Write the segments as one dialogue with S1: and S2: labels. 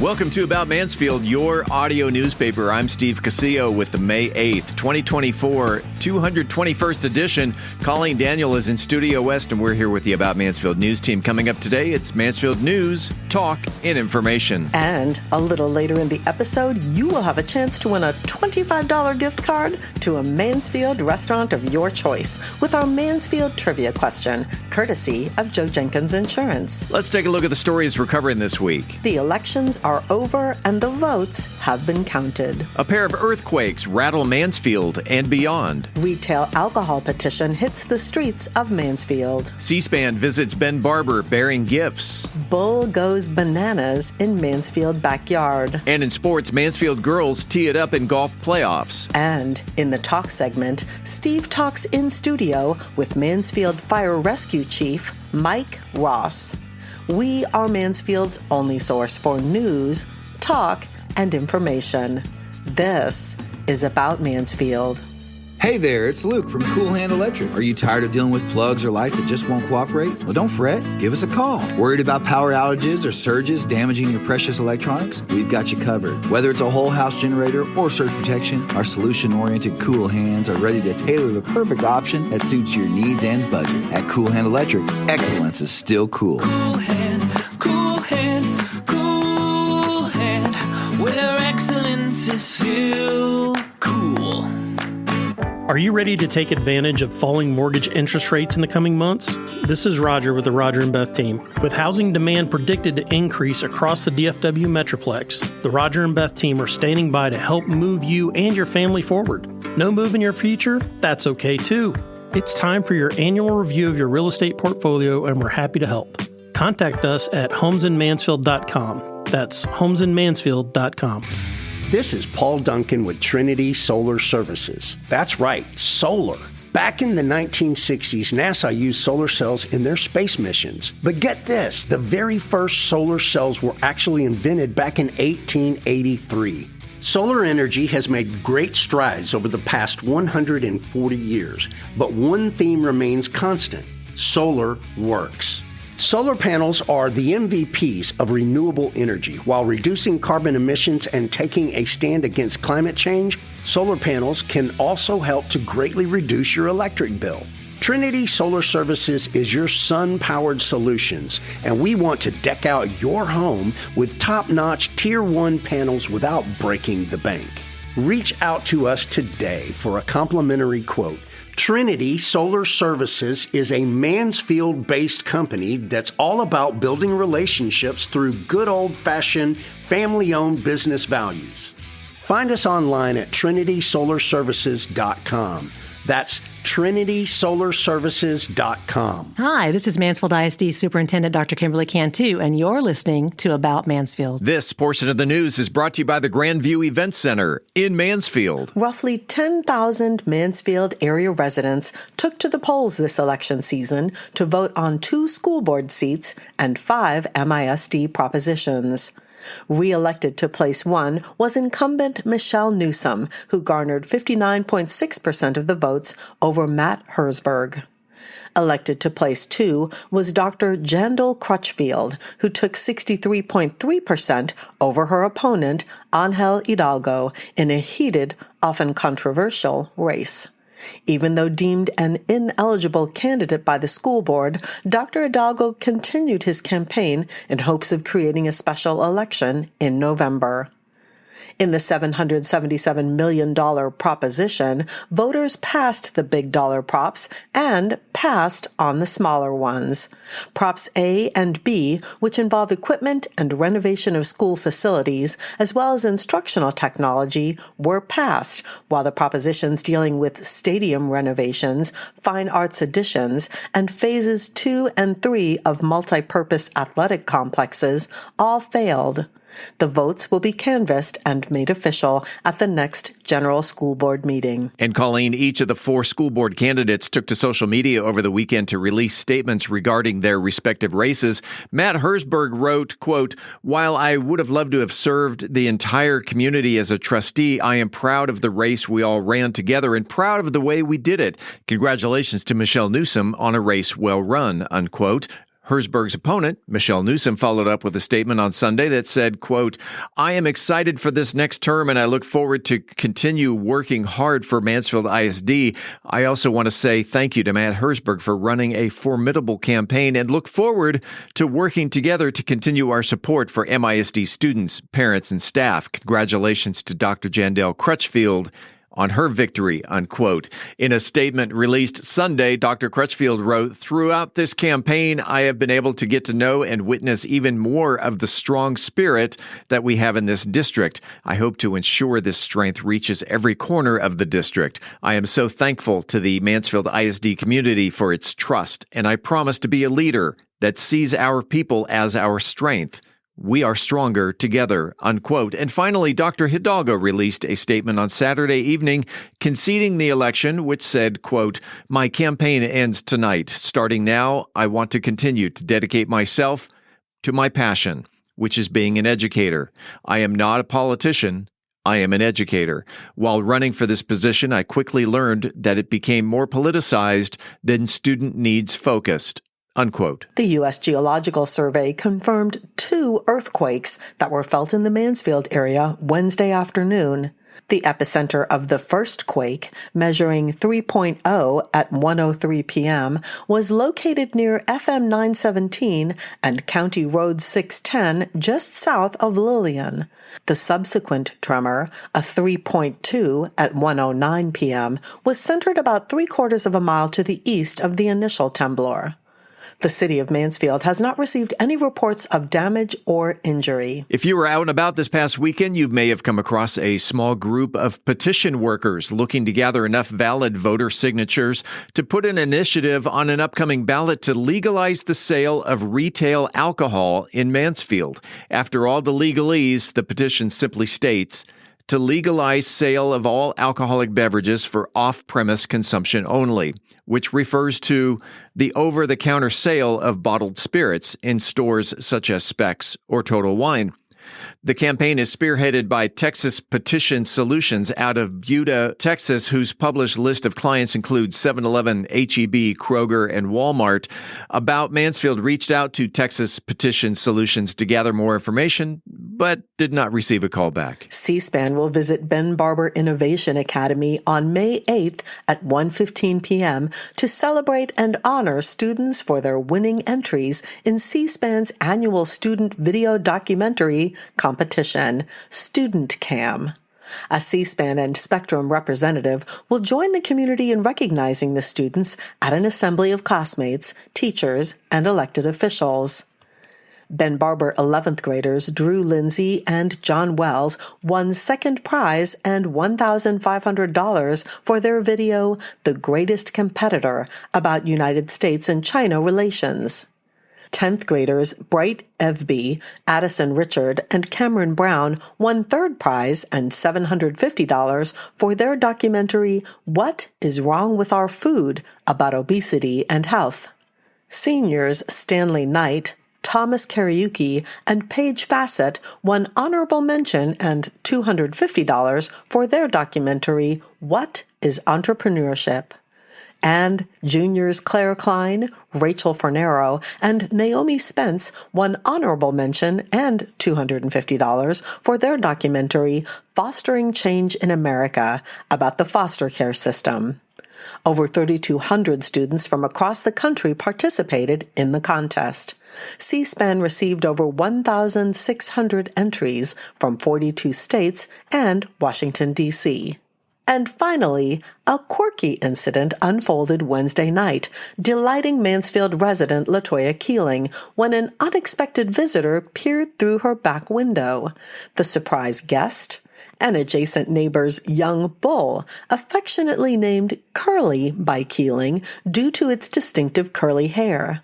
S1: Welcome to About Mansfield, your audio newspaper. I'm Steve Casillo with the May 8th, 2024, 221st edition. Colleen Daniel is in Studio West, and we're here with the About Mansfield news team. Coming up today, it's Mansfield News, Talk, and Information.
S2: And a little later in the episode, you will have a chance to win a $25 gift card to a Mansfield restaurant of your choice with our Mansfield Trivia Question, courtesy of Joe Jenkins Insurance.
S1: Let's take a look at the stories we're covering this week.
S2: The elections are over and the votes have been counted.
S1: A pair of earthquakes rattle Mansfield and beyond.
S2: Retail alcohol petition hits the streets of Mansfield.
S1: C-SPAN visits Ben Barber bearing gifts.
S2: Bull goes bananas in Mansfield backyard.
S1: And in sports, Mansfield girls tee it up in golf playoffs.
S2: And in the talk segment, Steve talks in studio with Mansfield Fire Rescue Chief Mike Ross. We are Mansfield's only source for news, talk, and information. This is About Mansfield.
S3: Hey there, it's Luke from Cool Hand Electric. Are you tired of dealing with plugs or lights that just won't cooperate? Well, don't fret. Give us a call. Worried about power outages or surges damaging your precious electronics? We've got you covered. Whether it's a whole house generator or surge protection, our solution-oriented Cool Hands are ready to tailor the perfect option that suits your needs and budget. At Cool Hand Electric, excellence is still cool.
S4: Cool Hand, Cool Hand, Cool Hand, where excellence is still cool.
S5: Are you ready to take advantage of falling mortgage interest rates in the coming months? This is Roger with the Roger and Beth team. With housing demand predicted to increase across the DFW Metroplex, the Roger and Beth team are standing by to help move you and your family forward. No move in your future? That's okay too. It's time for your annual review of your real estate portfolio, and we're happy to help. Contact us at homesinmansfield.com. That's homesinmansfield.com.
S6: This is Paul Duncan with Trinity Solar Services. That's right, solar. Back in the 1960s, NASA used solar cells in their space missions. But get this, the very first solar cells were actually invented back in 1883. Solar energy has made great strides over the past 140 years, but one theme remains constant: solar works. Solar panels are the MVPs of renewable energy. While reducing carbon emissions and taking a stand against climate change, solar panels can also help to greatly reduce your electric bill. Trinity Solar Services is your sun-powered solutions, and we want to deck out your home with top-notch Tier 1 panels without breaking the bank. Reach out to us today for a complimentary quote. Trinity Solar Services is a Mansfield-based company that's all about building relationships through good old-fashioned, family-owned business values. Find us online at trinitysolarservices.com. That's trinitysolarservices.com.
S7: Hi, this is Mansfield ISD Superintendent Dr. Kimberly Cantu, and you're listening to About Mansfield.
S1: This portion of the news is brought to you by the Grandview Event Center in Mansfield.
S2: Roughly 10,000 Mansfield area residents took to the polls this election season to vote on 2 school board seats and 5 MISD propositions. Re-elected to place 1 was incumbent Michelle Newsom, who garnered 59.6% of the votes over Matt Herzberg. Elected to place 2 was Dr. Jandal Crutchfield, who took 63.3% over her opponent, Angel Hidalgo, in a heated, often controversial race. Even though deemed an ineligible candidate by the school board, Dr. Hidalgo continued his campaign in hopes of creating a special election in November. In the $777 million proposition, voters passed the big dollar props and passed on the smaller ones. Props A and B, which involve equipment and renovation of school facilities, as well as instructional technology, were passed, while the propositions dealing with stadium renovations, fine arts additions, and phases 2 and 3 of multi-purpose athletic complexes all failed. The votes will be canvassed and made official at the next general school board meeting.
S1: And Colleen, each of the 4 school board candidates took to social media over the weekend to release statements regarding their respective races. Matt Herzberg wrote, quote, "While I would have loved to have served the entire community as a trustee, I am proud of the race we all ran together and proud of the way we did it. Congratulations to Michelle Newsom on a race well run," unquote. Herzberg's opponent, Michelle Newsom, followed up with a statement on Sunday that said, quote, I am excited for this next term and I look forward to continue working hard for Mansfield ISD. I also want to say thank you to Matt Herzberg for running a formidable campaign and look forward to working together to continue our support for MISD students, parents, and staff. Congratulations to Dr. Jandel Crutchfield on her victory, unquote. In a statement released Sunday, Dr. Crutchfield wrote, throughout this campaign, I have been able to get to know and witness even more of the strong spirit that we have in this district. I hope to ensure this strength reaches every corner of the district. I am so thankful to the Mansfield ISD community for its trust, and I promise to be a leader that sees our people as our strength. We are stronger together, unquote. And finally, Dr. Hidalgo released a statement on Saturday evening conceding the election, which said, quote, my campaign ends tonight. Starting now, I want to continue to dedicate myself to my passion, which is being an educator. I am not a politician. I am an educator. While running for this position, I quickly learned that it became more politicized than student needs focused. Unquote.
S2: The U.S. Geological Survey confirmed 2 earthquakes that were felt in the Mansfield area Wednesday afternoon. The epicenter of the first quake, measuring 3.0 at 1:03 p.m., was located near FM 917 and County Road 610 just south of Lillian. The subsequent tremor, a 3.2 at 1:09 p.m., was centered about 3/4 of a mile to the east of the initial temblor. The city of Mansfield has not received any reports of damage or injury.
S1: If you were out and about this past weekend, you may have come across a small group of petition workers looking to gather enough valid voter signatures to put an initiative on an upcoming ballot to legalize the sale of retail alcohol in Mansfield. After all the legalese, the petition simply states, to legalize sale of all alcoholic beverages for off-premise consumption only, which refers to the over-the-counter sale of bottled spirits in stores such as Specs or Total Wine. The campaign is spearheaded by Texas Petition Solutions out of Buda, Texas, whose published list of clients includes 7-Eleven, H-E-B, Kroger, and Walmart. About Mansfield reached out to Texas Petition Solutions to gather more information, but did not receive a call back.
S2: C-SPAN will visit Ben Barber Innovation Academy on May 8th at 1:15 p.m. to celebrate and honor students for their winning entries in C-SPAN's annual student video documentary competition, Student Cam. A C-SPAN and Spectrum representative will join the community in recognizing the students at an assembly of classmates, teachers, and elected officials. Ben Barber 11th graders Drew Lindsay and John Wells won second prize and $1,500 for their video, The Greatest Competitor, about United States and China relations. 10th graders Bright Evby, Addison Richard, and Cameron Brown won third prize and $750 for their documentary, What is Wrong with Our Food? About obesity and health. Seniors Stanley Knight, Thomas Kariuki, and Paige Fassett won honorable mention and $250 for their documentary, What is Entrepreneurship? And juniors Claire Klein, Rachel Fornero, and Naomi Spence won honorable mention and $250 for their documentary, Fostering Change in America, about the foster care system. Over 3,200 students from across the country participated in the contest. C-SPAN received over 1,600 entries from 42 states and Washington, D.C. And finally, a quirky incident unfolded Wednesday night, delighting Mansfield resident LaToya Keeling when an unexpected visitor peered through her back window. The surprise guest? An adjacent neighbor's young bull, affectionately named Curly by Keeling due to its distinctive curly hair.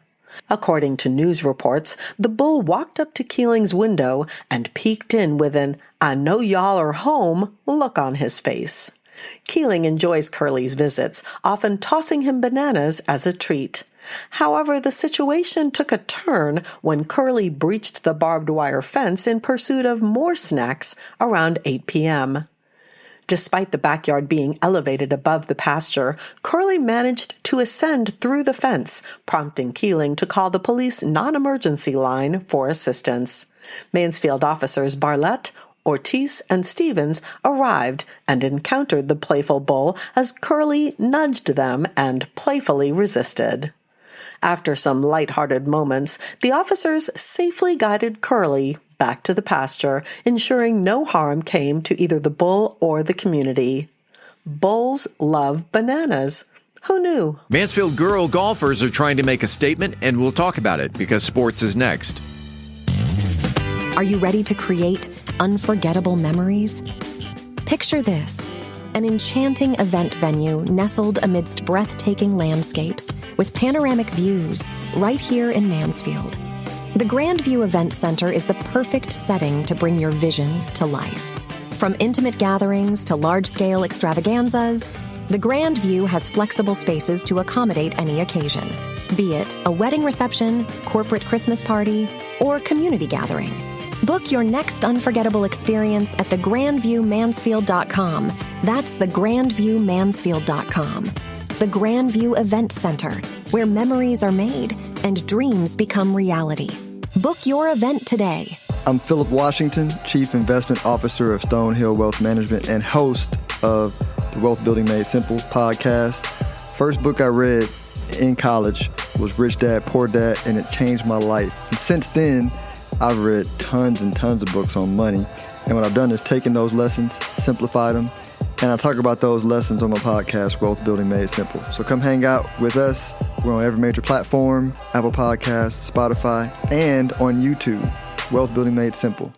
S2: According to news reports, the bull walked up to Keeling's window and peeked in with an "I know y'all are home" look on his face. Keeling enjoys Curly's visits, often tossing him bananas as a treat. However, the situation took a turn when Curly breached the barbed wire fence in pursuit of more snacks around 8 p.m. Despite the backyard being elevated above the pasture, Curly managed to ascend through the fence, prompting Keeling to call the police non-emergency line for assistance. Mansfield officers Barlett, Ortiz, and Stevens arrived and encountered the playful bull as Curly nudged them and playfully resisted. After some light-hearted moments, the officers safely guided Curly back to the pasture, ensuring no harm came to either the bull or the community. Bulls love bananas. Who knew?
S1: Mansfield girl golfers are trying to make a statement, and we'll talk about it because sports is next.
S8: Are you ready to create unforgettable memories? Picture this: an enchanting event venue nestled amidst breathtaking landscapes with panoramic views right here in Mansfield. The Grandview Event Center is the perfect setting to bring your vision to life. From intimate gatherings to large-scale extravaganzas, the Grandview has flexible spaces to accommodate any occasion, be it a wedding reception, corporate Christmas party, or community gathering. Book your next unforgettable experience at thegrandviewmansfield.com. That's thegrandviewmansfield.com. The Grandview Event Center, where memories are made and dreams become reality. Book your event today.
S9: I'm Philip Washington, Chief Investment Officer of Stonehill Wealth Management and host of the Wealth Building Made Simple podcast. First book I read in college was Rich Dad, Poor Dad, and it changed my life. And since then, I've read tons and tons of books on money. And what I've done is taken those lessons, simplified them, and I talk about those lessons on my podcast, Wealth Building Made Simple. So come hang out with us. We're on every major platform, Apple Podcasts, Spotify, and on YouTube, Wealth Building Made Simple.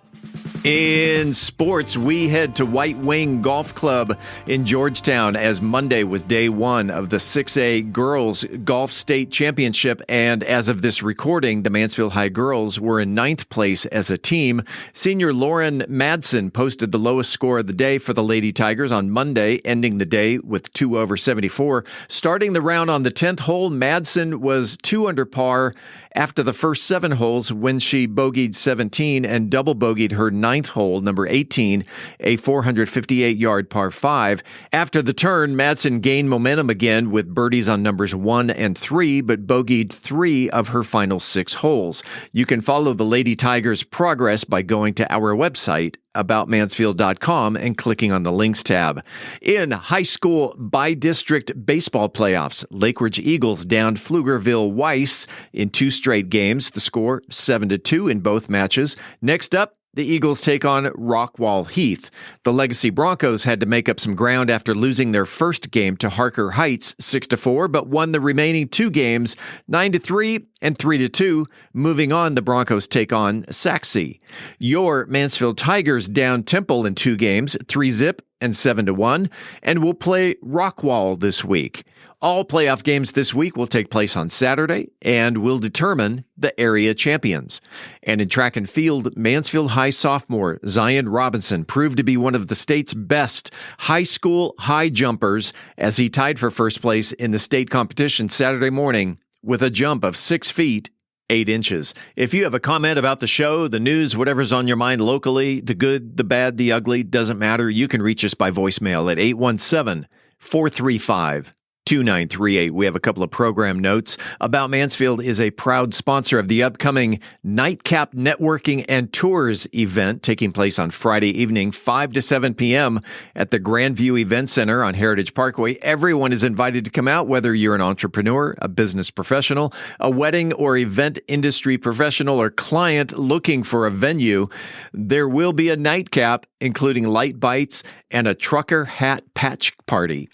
S1: In sports, we head to White Wing Golf Club in Georgetown as Monday was day one of the 6A Girls Golf State Championship. And as of this recording, the Mansfield High girls were in 9th place as a team. Senior Lauren Madsen posted the lowest score of the day for the Lady Tigers on Monday, ending the day with 2 over 74. Starting the round on the 10th hole, Madsen was 2 under par after the first 7 holes when she bogeyed 17 and double bogeyed her 9th hole, number 18, a 458-yard par 5. After the turn, Madsen gained momentum again with birdies on numbers 1 and 3, but bogeyed 3 of her final 6 holes. You can follow the Lady Tigers' progress by going to our website, aboutmansfield.com, and clicking on the links tab. In high school by-district baseball playoffs, Lake Ridge Eagles downed Pflugerville Weiss in 2 straight games. The score 7-2 in both matches. Next up, the Eagles take on Rockwall Heath. The Legacy Broncos had to make up some ground after losing their first game to Harker Heights 6-4, but won the remaining 2 games 9-3 and 3-2. Moving on, the Broncos take on Saxe. Your Mansfield Tigers down Temple in 2 games, 3-0 and 7-1, and will play Rockwall this week. All playoff games this week will take place on Saturday and will determine the area champions. And in track and field, Mansfield High sophomore Zion Robinson proved to be one of the state's best high school high jumpers as he tied for first place in the state competition Saturday morning with a jump of 6 feet 8 inches. If you have a comment about the show, the news, whatever's on your mind locally, the good, the bad, the ugly, doesn't matter. You can reach us by voicemail at 817-435-2938. We have a couple of program notes. About Mansfield is a proud sponsor of the upcoming Nightcap Networking and Tours event taking place on Friday evening, 5 to 7 p.m. at the Grandview Event Center on Heritage Parkway. Everyone is invited to come out, whether you're an entrepreneur, a business professional, a wedding or event industry professional, or client looking for a venue. There will be a nightcap, including light bites and a trucker hat patch party.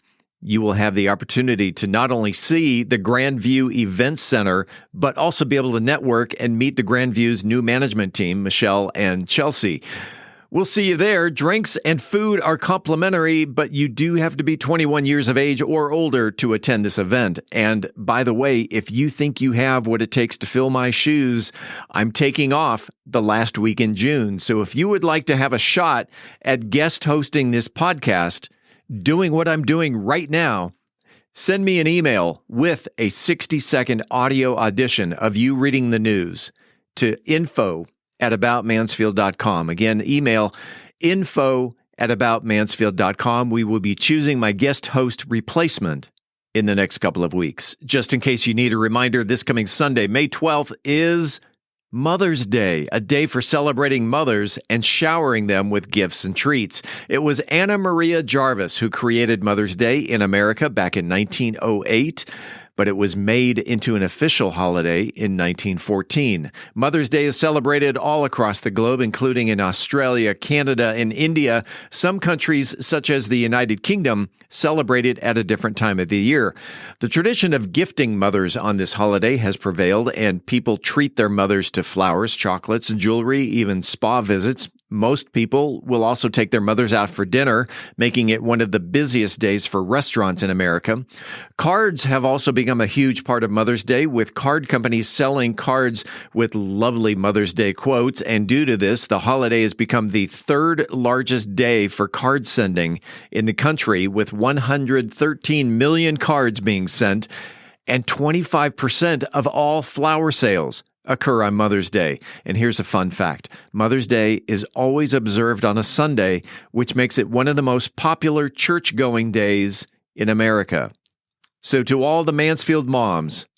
S1: You will have the opportunity to not only see the Grandview Event Center, but also be able to network and meet the Grandview's new management team, Michelle and Chelsea. We'll see you there. Drinks and food are complimentary, but you do have to be 21 years of age or older to attend this event. And by the way, if you think you have what it takes to fill my shoes, I'm taking off the last week in June. So if you would like to have a shot at guest hosting this podcast, doing what I'm doing right now, send me an email with a 60-second audio audition of you reading the news to info@aboutmansfield.com. Again, email info at aboutmansfield.com. We will be choosing my guest host replacement in the next couple of weeks. Just in case you need a reminder, this coming Sunday, May 12th, is Mother's Day, a day for celebrating mothers and showering them with gifts and treats. It was Anna Maria Jarvis who created Mother's Day in America back in 1908. But it was made into an official holiday in 1914. Mother's Day is celebrated all across the globe, including in Australia, Canada, and India. Some countries, such as the United Kingdom, celebrate it at a different time of the year. The tradition of gifting mothers on this holiday has prevailed, and people treat their mothers to flowers, chocolates, jewelry, even spa visits. Most people will also take their mothers out for dinner, making it one of the busiest days for restaurants in America. Cards have also become a huge part of Mother's Day, with card companies selling cards with lovely Mother's Day quotes. And due to this, the holiday has become the third largest day for card sending in the country, with 113 million cards being sent, and 25% of all flower sales occur on Mother's Day. And here's a fun fact. Mother's Day is always observed on a Sunday, which makes it one of the most popular church-going days in America. So to all the Mansfield moms,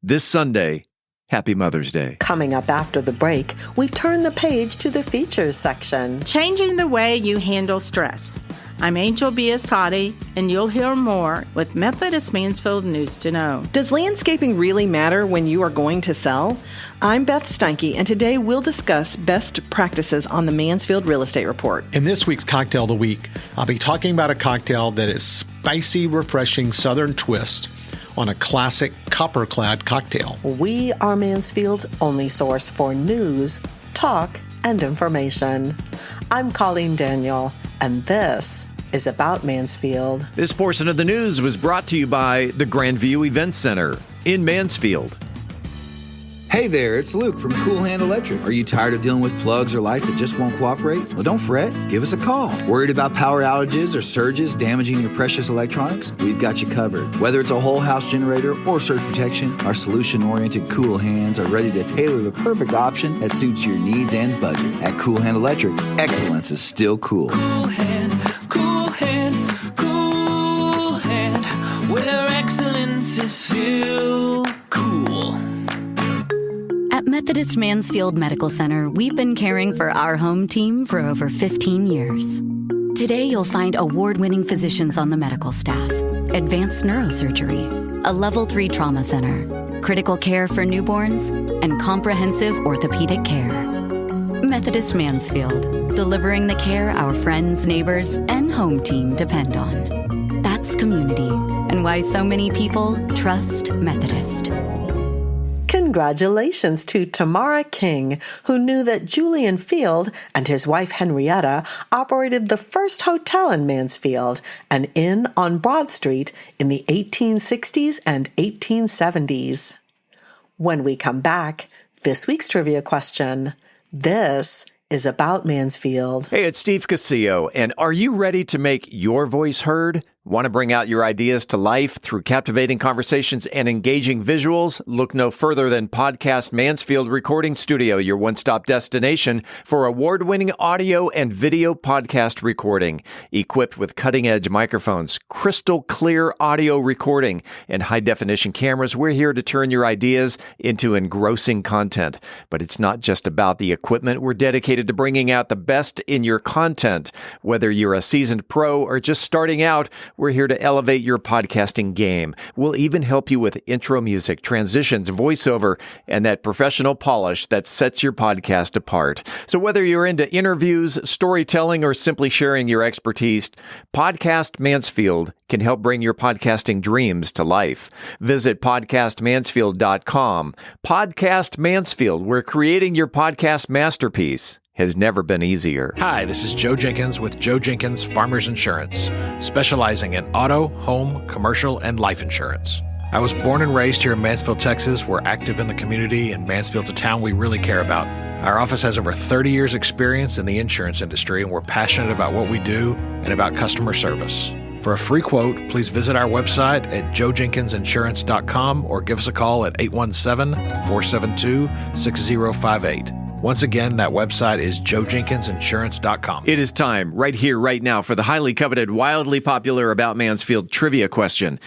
S1: this Sunday, happy Mother's Day.
S2: Coming up after the break, we turn the page to the features section.
S10: Changing the way you handle stress. I'm Angel Biasatti, and you'll hear more with Methodist Mansfield News to Know.
S11: Does landscaping really matter when you are going to sell? I'm Beth Steinke, and today we'll discuss best practices on the Mansfield Real Estate Report.
S12: In this week's Cocktail of the Week, I'll be talking about a cocktail that is spicy, refreshing Southern twist on a classic copper-clad cocktail.
S2: We are Mansfield's only source for news, talk, and information. I'm Colleen Daniel, and this is About Mansfield.
S1: This portion of the news was brought to you by the Grandview Event Center in Mansfield.
S3: Hey there, it's Luke from Cool Hand Electric. Are you tired of dealing with plugs or lights that just won't cooperate? Well, don't fret. Give us a call. Worried about power outages or surges damaging your precious electronics? We've got you covered. Whether it's a whole house generator or surge protection, our solution-oriented Cool Hands are ready to tailor the perfect option that suits your needs and budget. At Cool Hand Electric, excellence is still cool.
S4: Cool hand, cool hand, cool hand, where excellence is still cool.
S13: At Methodist Mansfield Medical Center, we've been caring for our home team for over 15 years. Today, you'll find award-winning physicians on the medical staff, advanced neurosurgery, a Level 3 trauma center, critical care for newborns, and comprehensive orthopedic care. Methodist Mansfield, delivering the care our friends, neighbors, and home team depend on. That's community, and why so many people trust Methodist.
S2: Congratulations to Tamara King, who knew that Julian Field and his wife Henrietta operated the first hotel in Mansfield, an inn on Broad Street in the 1860s and 1870s. When we come back, this week's trivia question. This is About Mansfield.
S1: Hey, it's Steve Casillo, and are you ready to make your voice heard? Want to bring out your ideas to life through captivating conversations and engaging visuals? Look no further than Podcast Mansfield Recording Studio, your one-stop destination for award-winning audio and video podcast recording. Equipped with cutting-edge microphones, crystal clear audio recording, and high-definition cameras, we're here to turn your ideas into engrossing content. But it's not just about the equipment. We're dedicated to bringing out the best in your content. Whether you're a seasoned pro or just starting out, we're here to elevate your podcasting game. We'll even help you with intro music, transitions, voiceover, and that professional polish that sets your podcast apart. So whether you're into interviews, storytelling, or simply sharing your expertise, Podcast Mansfield can help bring your podcasting dreams to life. Visit podcastmansfield.com. Podcast Mansfield, where creating your podcast masterpiece has never been easier.
S14: Hi, this is Joe Jenkins with Joe Jenkins Farmers Insurance, specializing in auto, home, commercial, and life insurance. I was born and raised here in Mansfield, Texas. We're active in the community, and Mansfield's a town we really care about. Our office has over 30 years experience in the insurance industry, and we're passionate about what we do and about customer service. For a free quote, please visit our website at joejenkinsinsurance.com or give us a call at 817-472-6058. Once again, that website is joejenkinsinsurance.com.
S1: It is time, right here, right now, for the highly coveted, wildly popular About Mansfield Trivia Question.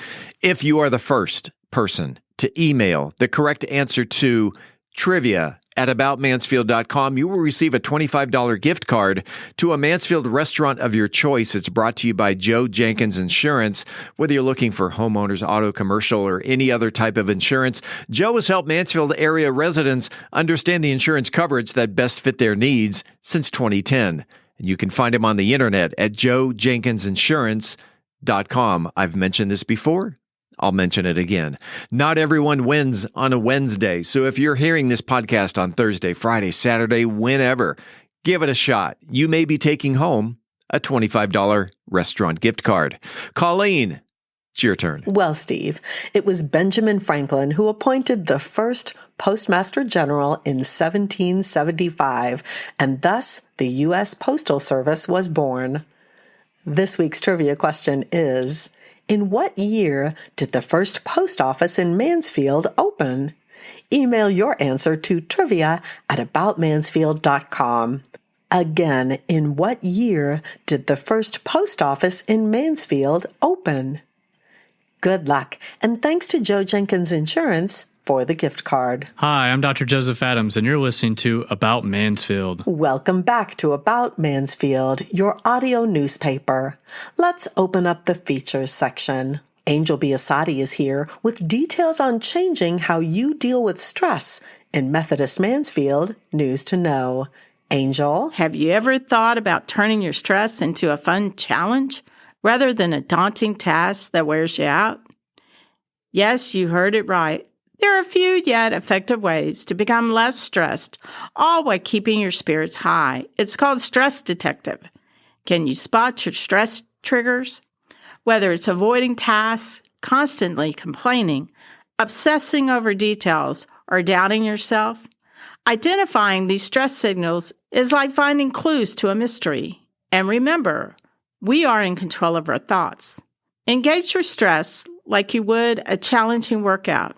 S1: If you are the first person to email the correct answer to trivia@aboutmansfield.com, you will receive a $25 gift card to a Mansfield restaurant of your choice. It's brought to you by Joe Jenkins Insurance. Whether you're looking for homeowners, auto, commercial, or any other type of insurance, Joe has helped Mansfield area residents understand the insurance coverage that best fit their needs since 2010. And you can find him on the internet at joejenkinsinsurance.com. I've mentioned this before. I'll mention it again. Not everyone wins on a Wednesday, so if you're hearing this podcast on Thursday, Friday, Saturday, whenever, give it a shot. You may be taking home a $25 restaurant gift card. Colleen, it's your turn.
S2: Well, Steve, it was Benjamin Franklin who appointed the first Postmaster General in 1775, and thus the U.S. Postal Service was born. This week's trivia question is, in what year did the first post office in Mansfield open? Email your answer to trivia@aboutmansfield.com. Again, in what year did the first post office in Mansfield open? Good luck, and thanks to Joe Jenkins Insurance for the gift card.
S15: Hi, I'm Dr. Joseph Adams, and you're listening to About Mansfield.
S2: Welcome back to About Mansfield, your audio newspaper. Let's open up the features section. Angel Biasatti is here with details on changing how you deal with stress in Methodist Mansfield News to Know. Angel?
S10: Have you ever thought about turning your stress into a fun challenge rather than a daunting task that wears you out? Yes, you heard it right. There are a few yet effective ways to become less stressed, all while keeping your spirits high. It's called Stress Detective. Can you spot your stress triggers? Whether it's avoiding tasks, constantly complaining, obsessing over details, or doubting yourself, identifying these stress signals is like finding clues to a mystery. And remember, we are in control of our thoughts. Engage your stress like you would a challenging workout.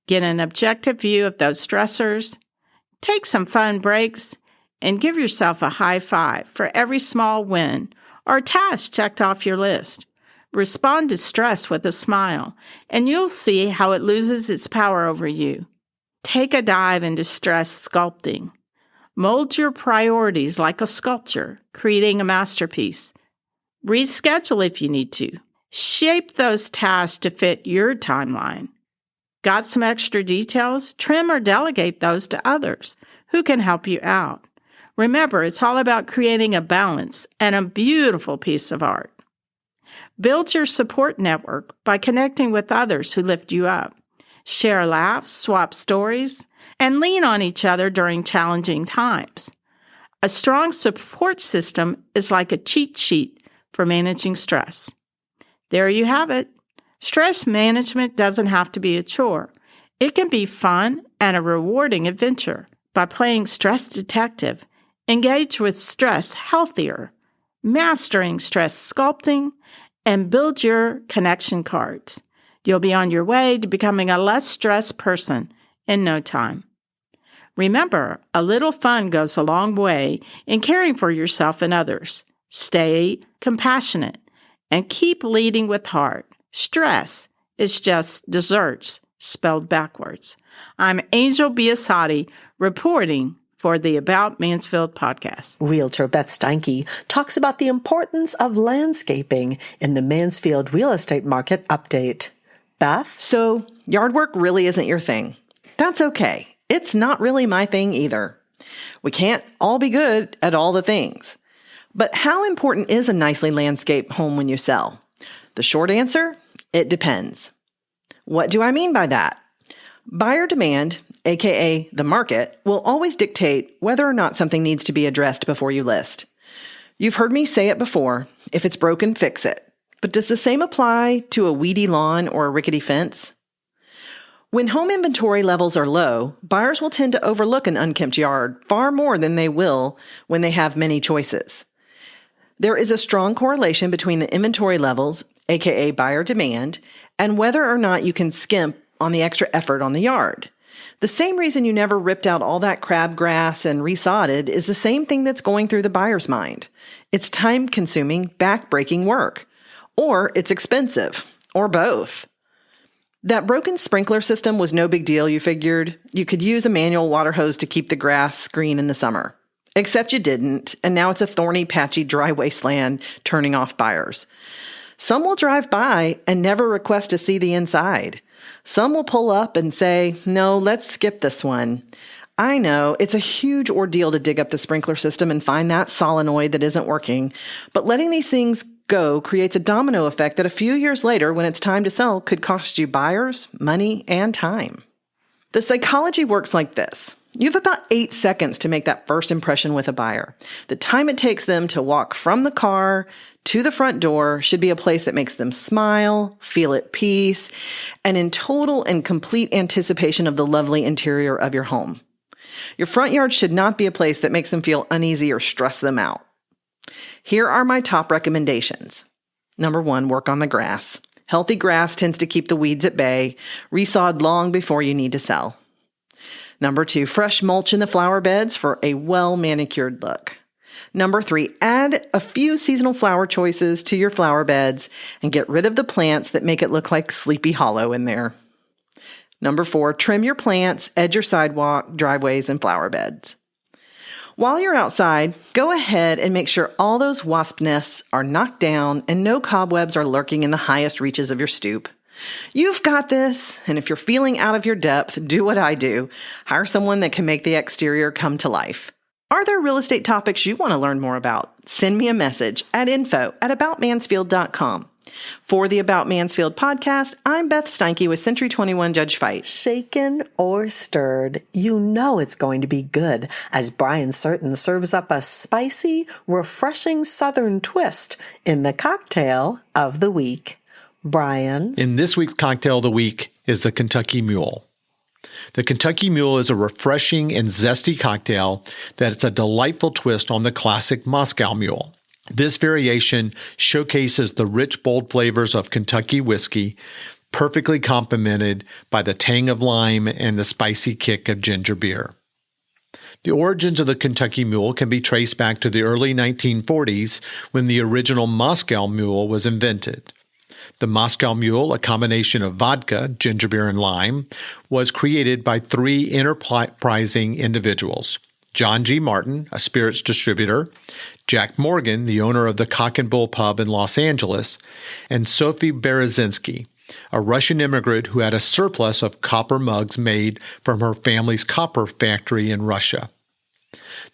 S10: Get an objective view of those stressors, take some fun breaks, and give yourself a high five for every small win or task checked off your list. Respond to stress with a smile, and you'll see how it loses its power over you. Take a dive into stress sculpting. Mold your priorities like a sculpture, creating a masterpiece. Reschedule if you need to. Shape those tasks to fit your timeline. Got some extra details? Trim or delegate those to others who can help you out. Remember, it's all about creating a balance and a beautiful piece of art. Build your support network by connecting with others who lift you up. Share laughs, swap stories, and lean on each other during challenging times. A strong support system is like a cheat sheet for managing stress. There you have it. Stress management doesn't have to be a chore. It can be fun and a rewarding adventure. By playing Stress Detective, engage with stress healthier, mastering stress sculpting, and build your connection cards. You'll be on your way to becoming a less stressed person in no time. Remember, a little fun goes a long way in caring for yourself and others. Stay compassionate and keep leading with heart. Stress is just desserts spelled backwards. I'm Angel Biasatti reporting for the About Mansfield podcast.
S2: Realtor Beth Steinke talks about the importance of landscaping in the Mansfield real estate market update. Beth?
S11: So, yard work really isn't your thing. That's okay. It's not really my thing either. We can't all be good at all the things. But how important is a nicely landscaped home when you sell? The short answer, it depends. What do I mean by that? Buyer demand, aka the market, will always dictate whether or not something needs to be addressed before you list. You've heard me say it before, if it's broken, fix it. But does the same apply to a weedy lawn or a rickety fence? When home inventory levels are low, buyers will tend to overlook an unkempt yard far more than they will when they have many choices. There is a strong correlation between the inventory levels, aka buyer demand, and whether or not you can skimp on the extra effort on the yard. The same reason you never ripped out all that crabgrass and resodded is the same thing that's going through the buyer's mind. It's time-consuming, back-breaking work. Or it's expensive. Or both. That broken sprinkler system was no big deal, you figured. You could use a manual water hose to keep the grass green in the summer. Except you didn't, and now it's a thorny, patchy, dry wasteland turning off buyers. Some will drive by and never request to see the inside. Some will pull up and say, no, let's skip this one. I know it's a huge ordeal to dig up the sprinkler system and find that solenoid that isn't working, but letting these things go creates a domino effect that a few years later, when it's time to sell, could cost you buyers, money, and time. The psychology works like this. You have about 8 seconds to make that first impression with a buyer. The time it takes them to walk from the car to the front door should be a place that makes them smile, feel at peace, and in total and complete anticipation of the lovely interior of your home. Your front yard should not be a place that makes them feel uneasy or stress them out. Here are my top recommendations. Number 1, work on the grass. Healthy grass tends to keep the weeds at bay. Resod long before you need to sell. Number 2, fresh mulch in the flower beds for a well-manicured look. Number 3, add a few seasonal flower choices to your flower beds and get rid of the plants that make it look like Sleepy Hollow in there. Number 4, trim your plants, edge your sidewalk, driveways, and flower beds. While you're outside, go ahead and make sure all those wasp nests are knocked down and no cobwebs are lurking in the highest reaches of your stoop. You've got this, and if you're feeling out of your depth, do what I do. Hire someone that can make the exterior come to life. Are there real estate topics you want to learn more about? Send me a message at info@aboutmansfield.com. For the About Mansfield podcast, I'm Beth Steinke with Century 21 Judge Fight.
S2: Shaken or stirred, you know it's going to be good as Brian Certain serves up a spicy, refreshing Southern twist in the cocktail of the week. Brian?
S12: In this week's cocktail of the week is the Kentucky Mule. The Kentucky Mule is a refreshing and zesty cocktail that's a delightful twist on the classic Moscow Mule. This variation showcases the rich, bold flavors of Kentucky whiskey, perfectly complemented by the tang of lime and the spicy kick of ginger beer. The origins of the Kentucky Mule can be traced back to the early 1940s when the original Moscow Mule was invented. The Moscow Mule, a combination of vodka, ginger beer, and lime, was created by 3 enterprising individuals: John G. Martin, a spirits distributor, Jack Morgan, the owner of the Cock and Bull Pub in Los Angeles, and Sophie Berezinski, a Russian immigrant who had a surplus of copper mugs made from her family's copper factory in Russia.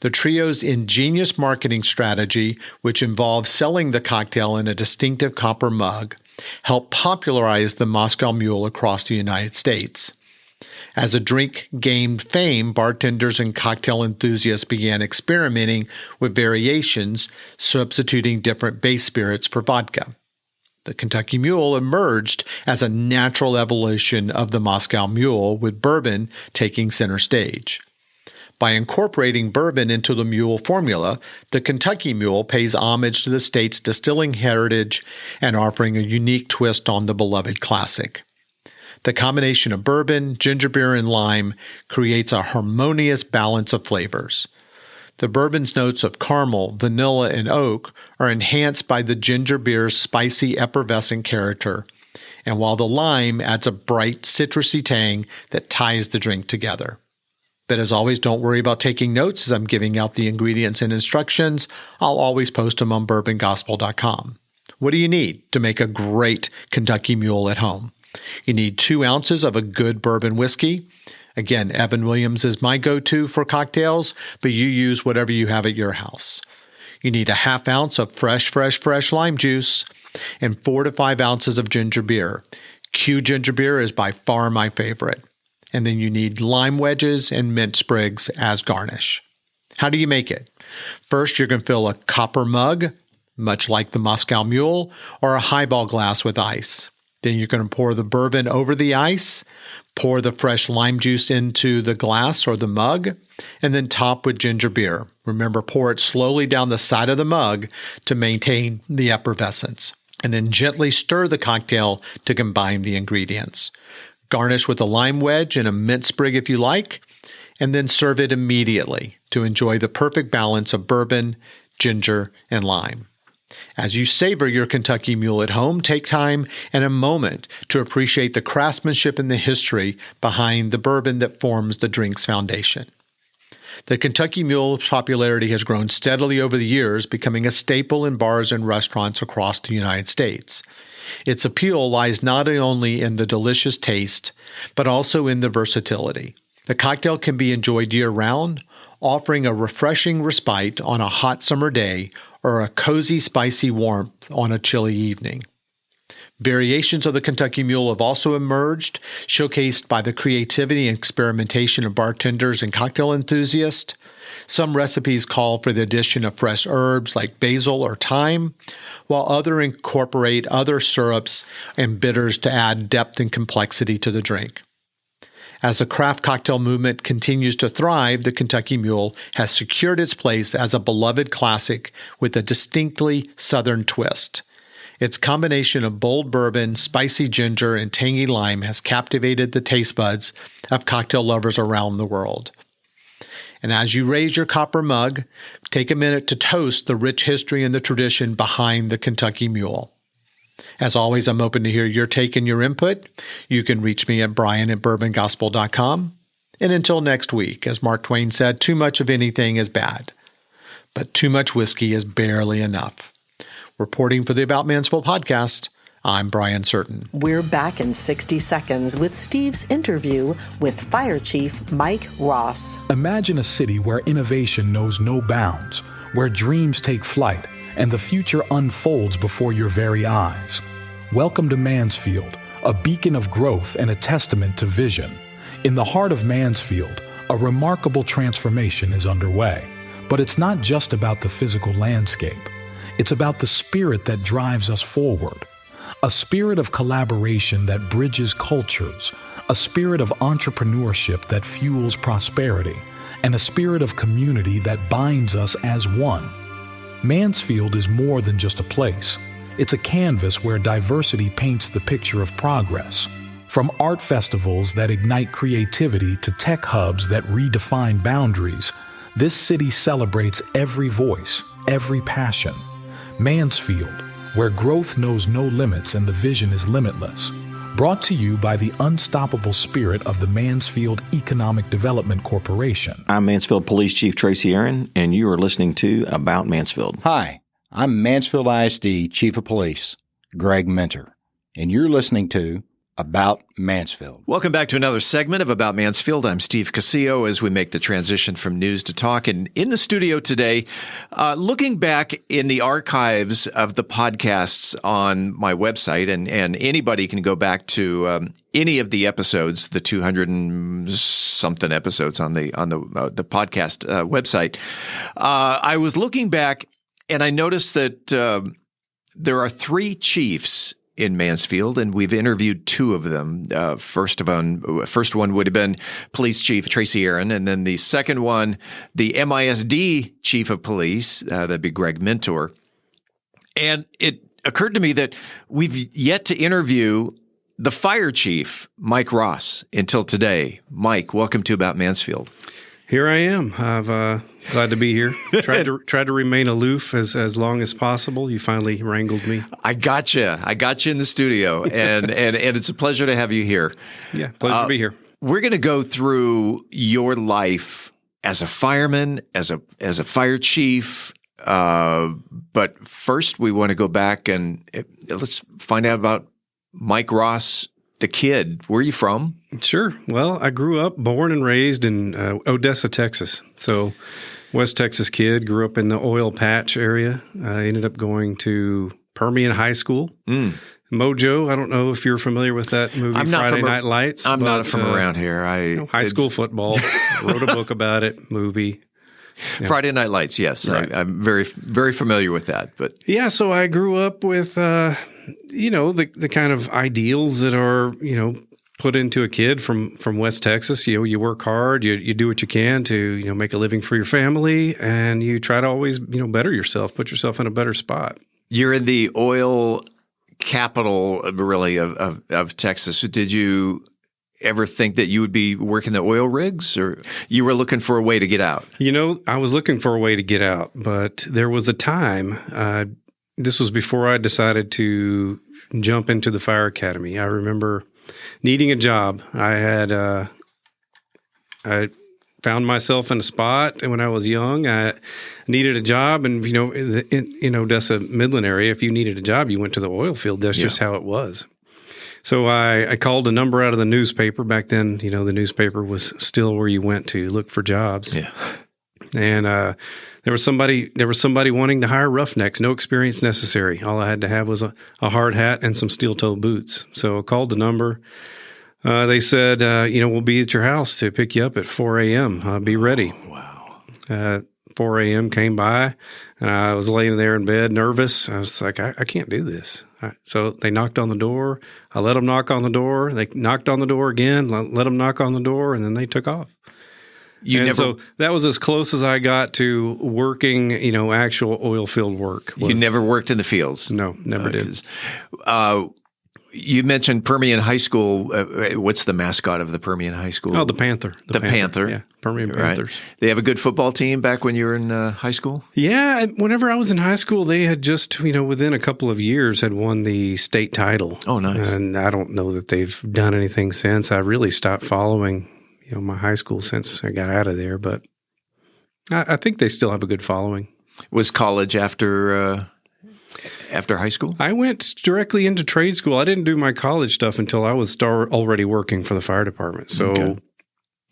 S12: The trio's ingenious marketing strategy, which involved selling the cocktail in a distinctive copper mug, helped popularize the Moscow Mule across the United States. As the drink gained fame, bartenders and cocktail enthusiasts began experimenting with variations, substituting different base spirits for vodka. The Kentucky Mule emerged as a natural evolution of the Moscow Mule, with bourbon taking center stage. By incorporating bourbon into the Mule formula, the Kentucky Mule pays homage to the state's distilling heritage and offering a unique twist on the beloved classic. The combination of bourbon, ginger beer, and lime creates a harmonious balance of flavors. The bourbon's notes of caramel, vanilla, and oak are enhanced by the ginger beer's spicy, effervescent character, and while the lime adds a bright, citrusy tang that ties the drink together. But as always, don't worry about taking notes as I'm giving out the ingredients and instructions. I'll always post them on bourbongospel.com. What do you need to make a great Kentucky Mule at home? You need 2 ounces of a good bourbon whiskey. Again, Evan Williams is my go-to for cocktails, but you use whatever you have at your house. You need a ½ ounce of fresh lime juice and 4 to 5 ounces of ginger beer. Q ginger beer is by far my favorite. And then you need lime wedges and mint sprigs as garnish. How do you make it? First, you're going to fill a copper mug, much like the Moscow Mule, or a highball glass with ice. Then you're going to pour the bourbon over the ice, pour the fresh lime juice into the glass or the mug, and then top with ginger beer. Remember, pour it slowly down the side of the mug to maintain the effervescence. And then gently stir the cocktail to combine the ingredients. Garnish with a lime wedge and a mint sprig if you like, and then serve it immediately to enjoy the perfect balance of bourbon, ginger, and lime. As you savor your Kentucky Mule at home, take time and a moment to appreciate the craftsmanship and the history behind the bourbon that forms the drink's foundation. The Kentucky Mule's popularity has grown steadily over the years, becoming a staple in bars and restaurants across the United States. Its appeal lies not only in the delicious taste, but also in the versatility. The cocktail can be enjoyed year-round, offering a refreshing respite on a hot summer day or a cozy, spicy warmth on a chilly evening. Variations of the Kentucky Mule have also emerged, showcased by the creativity and experimentation of bartenders and cocktail enthusiasts. Some recipes call for the addition of fresh herbs like basil or thyme, while others incorporate other syrups and bitters to add depth and complexity to the drink. As the craft cocktail movement continues to thrive, the Kentucky Mule has secured its place as a beloved classic with a distinctly Southern twist. Its combination of bold bourbon, spicy ginger, and tangy lime has captivated the taste buds of cocktail lovers around the world. And as you raise your copper mug, take a minute to toast the rich history and the tradition behind the Kentucky Mule. As always, I'm open to hear your take and your input. You can reach me at brian@bourbongospel.com. And until next week, as Mark Twain said, too much of anything is bad, but too much whiskey is barely enough. Reporting for the About Mansfield podcast, I'm Brian Certain.
S2: We're back in 60 seconds with Steve's interview with Fire Chief Mike Ross.
S16: Imagine a city where innovation knows no bounds, where dreams take flight, and the future unfolds before your very eyes. Welcome to Mansfield, a beacon of growth and a testament to vision. In the heart of Mansfield, a remarkable transformation is underway. But it's not just about the physical landscape. It's about the spirit that drives us forward. A spirit of collaboration that bridges cultures, a spirit of entrepreneurship that fuels prosperity, and a spirit of community that binds us as one. Mansfield is more than just a place. It's a canvas where diversity paints the picture of progress. From art festivals that ignite creativity to tech hubs that redefine boundaries, this city celebrates every voice, every passion. Mansfield, where growth knows no limits and the vision is limitless. Brought to you by the unstoppable spirit of the Mansfield Economic Development Corporation.
S17: I'm Mansfield Police Chief Tracy Aaron, and you are listening to About Mansfield.
S18: Hi, I'm Mansfield ISD Chief of Police, Greg Minter, and you're listening to About Mansfield.
S1: Welcome back to another segment of About Mansfield. I'm Steve Casillo as we make the transition from news to talk. And in the studio today, looking back in the archives of the podcasts on my website, and anybody can go back to any of the episodes, the 200 and something episodes on the podcast website. I was looking back and I noticed that there are 3 chiefs in Mansfield, and we've interviewed 2 of them. First one would have been Police Chief Tracy Aaron, and then the second one, the MISD Chief of Police, that'd be Greg Mentor. And it occurred to me that we've yet to interview the Fire Chief, Mike Ross, until today. Mike, welcome to About Mansfield.
S19: Here I am. I've glad to be here. Tried to remain aloof as long as possible. You finally wrangled me.
S1: I got you in the studio, and it's a pleasure to have you here.
S19: Yeah, pleasure to be here.
S1: We're going to go through your life as a fireman, as a fire chief. But first, we want to go back and let's find out about Mike Ross, the kid. Where are you from?
S19: Sure. Well, I grew up, born and raised in Odessa, Texas. So West Texas kid, grew up in the oil patch area. I ended up going to Permian High School. Mojo, I don't know if you're familiar with that movie, Friday Night Lights.
S1: I'm not from around here.
S19: High school football. Wrote a book about it, movie.
S1: Yeah. Friday Night Lights, yes. Right. I'm very, very familiar with that. But
S19: yeah, so I grew up with, the kind of ideals that are, put into a kid from West Texas. You work hard, you do what you can to, make a living for your family, and you try to always, better yourself, put yourself in a better spot.
S1: You're in the oil capital, really, of Texas. Did you ever think that you would be working the oil rigs, or you were looking for a way to get out?
S19: I was looking for a way to get out, but there was a time, this was before I decided to jump into the fire academy. I remember needing a job. I found myself in a spot, and when I was young, I needed a job. And, in Odessa, Midland area, if you needed a job, you went to the oil field. That's just how it was. So I called a number out of the newspaper. Back then, the newspaper was still where you went to look for jobs.
S1: Yeah.
S19: And there was somebody wanting to hire roughnecks, no experience necessary. All I had to have was a hard hat and some steel-toe boots. So I called the number. They said, we'll be at your house to pick you up at 4 a.m. Be ready.
S1: Wow.
S19: 4 a.m. came by, and I was laying there in bed, nervous. I was like, I can't do this. So they knocked on the door. I let them knock on the door. They knocked on the door again, let them knock on the door, and then they took off. So that was as close as I got to working, actual oil field work.
S1: You never worked in the fields?
S19: No, never did.
S1: You mentioned Permian High School. What's the mascot of the Permian High School?
S19: Oh, the Panther.
S1: The Panther.
S19: Yeah, Permian Panthers.
S1: They have a good football team back when you were in high school?
S19: Yeah. Whenever I was in high school, they had just, within a couple of years had won the state title.
S1: Oh, nice.
S19: And I don't know that they've done anything since. I really stopped following, my high school since I got out of there. But I think they still have a good following.
S1: Was college after high school? I
S19: went directly into trade school. I didn't do my college stuff until I was already working for the fire department. So,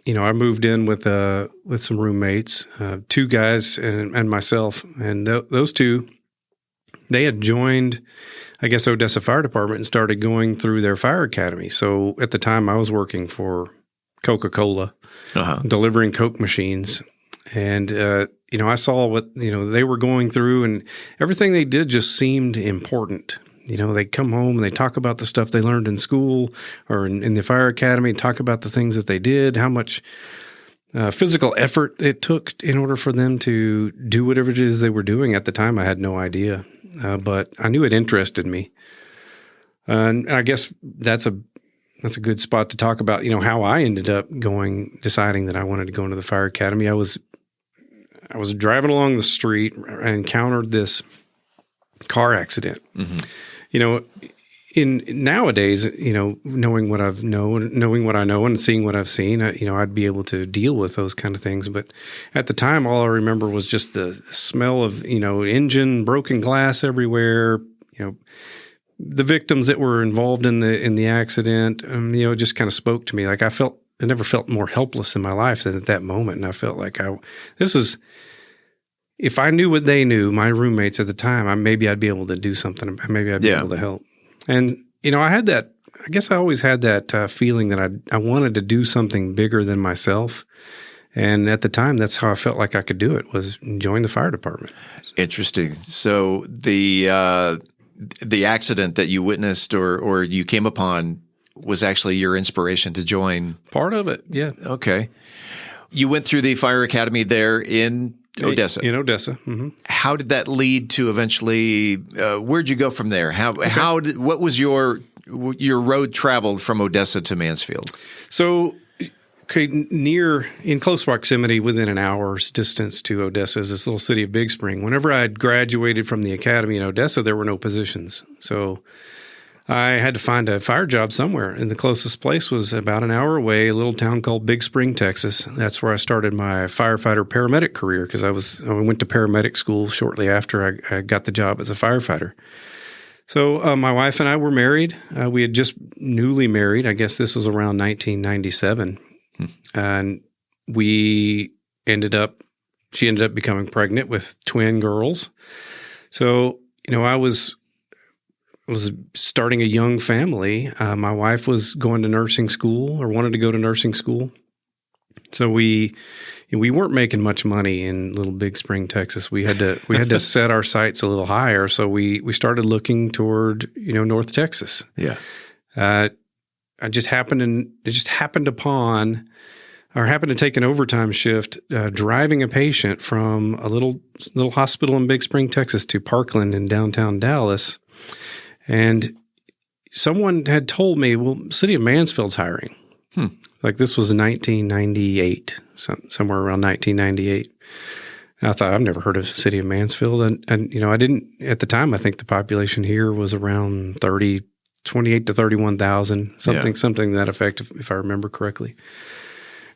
S19: I moved in with some roommates, two guys and myself. And those two, they had joined, I guess, Odessa Fire Department and started going through their fire academy. So at the time I was working for Coca-Cola, delivering Coke machines. And, I saw what, they were going through, and everything they did just seemed important. They come home and they talk about the stuff they learned in school or in the fire academy, talk about the things that they did, how much physical effort it took in order for them to do whatever it is they were doing. At the time, I had no idea, but I knew it interested me. And I guess that's a good spot to talk about, how I ended up deciding that I wanted to go into the fire academy. I was driving along the street and encountered this car accident. Mm-hmm. In nowadays, knowing what I know and seeing what I've seen, I'd be able to deal with those kind of things. But at the time, all I remember was just the smell of, engine, broken glass everywhere, the victims that were involved in the accident, it just kind of spoke to me. Like I never felt more helpless in my life than at that moment. And I felt like if I knew what they knew, my roommates at the time, maybe I'd be able to do something. Maybe I'd be able to help. And, I had that, I guess I always had that feeling that I wanted to do something bigger than myself. And at the time, that's how I felt like I could do it, was join the fire department.
S1: Interesting. So the accident that you witnessed or you came upon was actually your inspiration to join?
S19: Part of it, yeah.
S1: Okay. You went through the fire academy there in Odessa.
S19: In Odessa. Mm-hmm.
S1: How did that lead to eventually? Where'd you go from there? What was your road traveled from Odessa to Mansfield?
S19: So, in close proximity, within an hour's distance to Odessa, is this little city of Big Spring. Whenever I had graduated from the academy in Odessa, there were no positions. So I had to find a fire job somewhere, and the closest place was about an hour away, a little town called Big Spring, Texas. That's where I started my firefighter paramedic career, because I went to paramedic school shortly after I got the job as a firefighter. So my wife and I were married. We had just newly married. I guess this was around 1997, and she ended up becoming pregnant with twin girls. So I was starting a young family. My wife was going to nursing school, or wanted to go to nursing school. So we weren't making much money in little Big Spring, Texas. We had to set our sights a little higher. So we started looking toward, North Texas.
S1: Yeah.
S19: I just happened to take an overtime shift, driving a patient from a little hospital in Big Spring, Texas to Parkland in downtown Dallas. And someone had told me, well, city of Mansfield's hiring. Like this was 1998, somewhere around 1998. I thought, I've never heard of the city of Mansfield. And I didn't, at the time, I think the population here was around 28 to 31,000, something to that effect, if I remember correctly.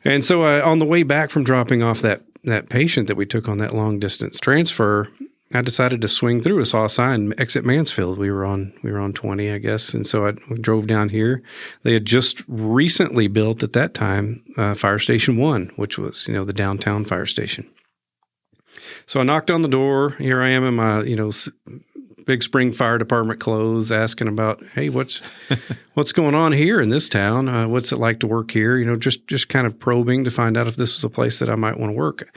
S19: And so on the way back from dropping off that patient that we took on that long distance transfer, I decided to swing through. I saw a sign, exit Mansfield. We were on 20, I guess. And so we drove down here. They had just recently built at that time, Fire Station 1, which was, the downtown fire station. So I knocked on the door. Here I am in my, Big Spring Fire Department clothes, asking about, hey, what's going on here in this town? What's it like to work here? Just kind of probing to find out if this was a place that I might want to work.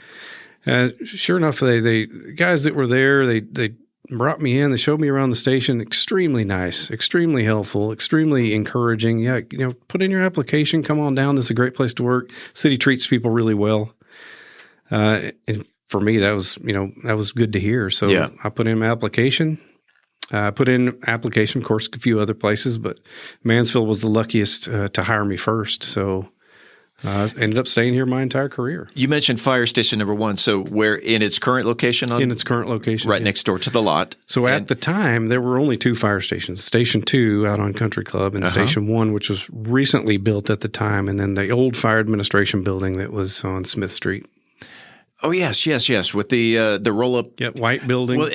S19: Sure enough, the guys that were there, they brought me in. They showed me around the station. Extremely nice, extremely helpful, extremely encouraging. Yeah, put in your application. Come on down. This is a great place to work. City treats people really well. And for me, that was good to hear. So I put in my application. Of course, a few other places, but Mansfield was the luckiest to hire me first. So I ended up staying here my entire career.
S1: You mentioned Fire Station number 1. So where in its current location?
S19: In its current location.
S1: Right next door to the lot.
S19: So at the time, there were only 2 fire stations, Station 2 out on Country Club and Station 1, which was recently built at the time, and then the old fire administration building that was on Smith Street.
S1: Oh, yes, with the roll-up.
S19: Yeah, white building.
S1: Well,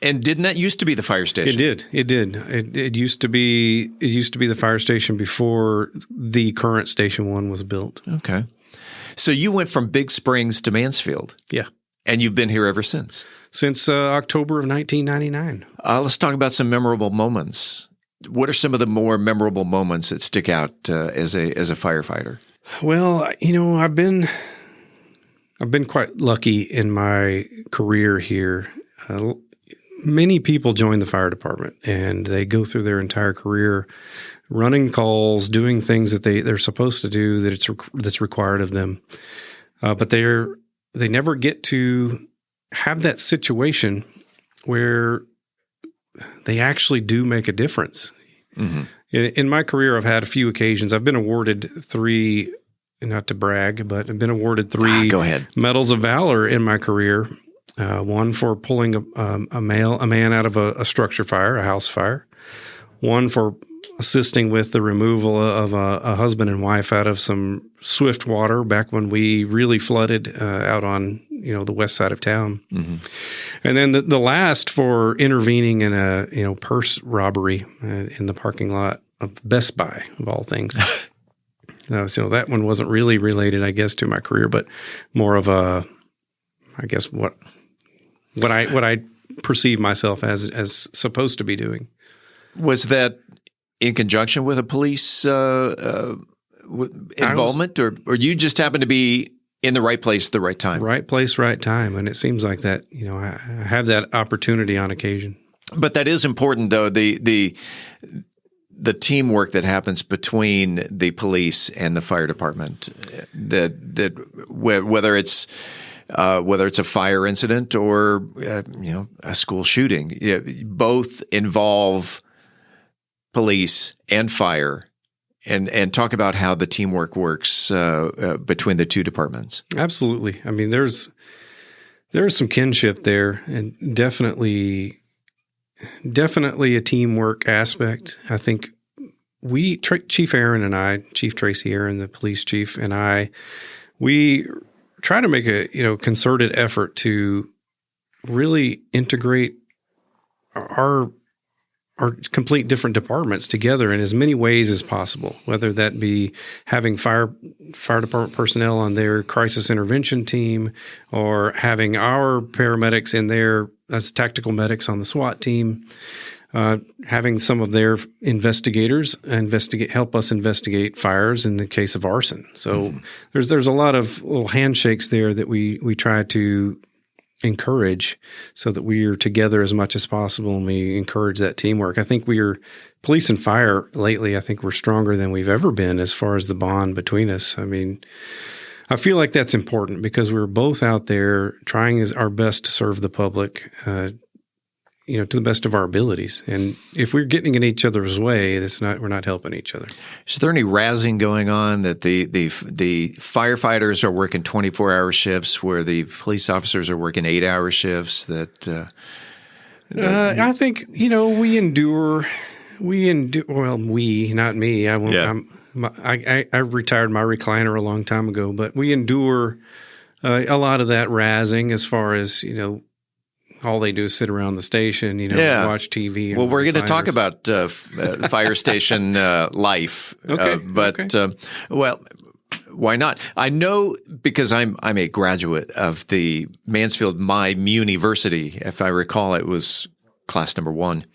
S1: didn't that used to be the fire station?
S19: It did. It used to be the fire station before the current Station 1 was built.
S1: Okay. So you went from Big Springs to Mansfield.
S19: Yeah.
S1: And you've been here ever since?
S19: Since October of 1999.
S1: Let's talk about some memorable moments. What are some of the more memorable moments that stick out as a firefighter?
S19: Well, I've been quite lucky in my career here. Many people join the fire department, and they go through their entire career running calls, doing things that they're supposed to do, that's required of them. But they never get to have that situation where they actually do make a difference. Mm-hmm. In my career, I've had a few occasions. I've been awarded 3. Not to brag, but I've been awarded 3 medals of valor in my career. One for pulling a man out of a structure fire, a house fire. One for assisting with the removal of a husband and wife out of some swift water back when we really flooded out on the west side of town. Mm-hmm. And then the last for intervening in a purse robbery in the parking lot of Best Buy, of all things. So that one wasn't really related, I guess, to my career, but more of what I perceive myself as supposed to be doing.
S1: Was that in conjunction with a police involvement, or you just happened to be in the right place at the right time?
S19: Right place, right time, and it seems like that. I have that opportunity on occasion.
S1: But that is important, though. The teamwork that happens between the police and the fire department, that whether it's a fire incident or a school shooting, both involve police and fire, and talk about how the teamwork works between the 2 departments.
S19: Absolutely. I mean, there's some kinship there, and definitely a teamwork aspect. I think Chief Aaron and I, Chief Tracy Aaron, the police chief, and we try to make a concerted effort to really integrate our complete different departments together in as many ways as possible, whether that be having fire department personnel on their crisis intervention team, or having our paramedics in there as tactical medics on the SWAT team, having some of their investigators help us investigate fires in the case of arson. So there's a lot of little handshakes there that we try to encourage, so that we are together as much as possible, and we encourage that teamwork. I think police and fire lately, I think we're stronger than we've ever been as far as the bond between us. I mean, I feel like that's important because we're both out there trying our best to serve the public, to the best of our abilities. And if we're getting in each other's way, we're not helping each other.
S1: Is there any razzing going on that the firefighters are working 24-hour shifts where the police officers are working 8-hour shifts?
S19: I think, we endure. Well, not me. I won't.
S1: Yeah.
S19: I retired my recliner a long time ago, but we endure a lot of that razzing as far as, all they do is sit around the station, watch TV.
S1: Well, we're going to talk about fire station life.
S19: Okay.
S1: Well, why not? I know because I'm a graduate of the Mansfield University. If I recall, it was class number 1.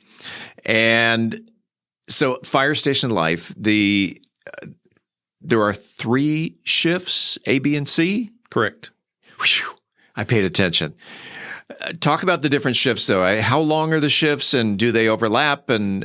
S1: And so fire station life, there are 3 shifts, A, B, and C?
S19: Correct.
S1: Whew, I paid attention. Talk about the different shifts, though. How long are the shifts, and do they overlap? And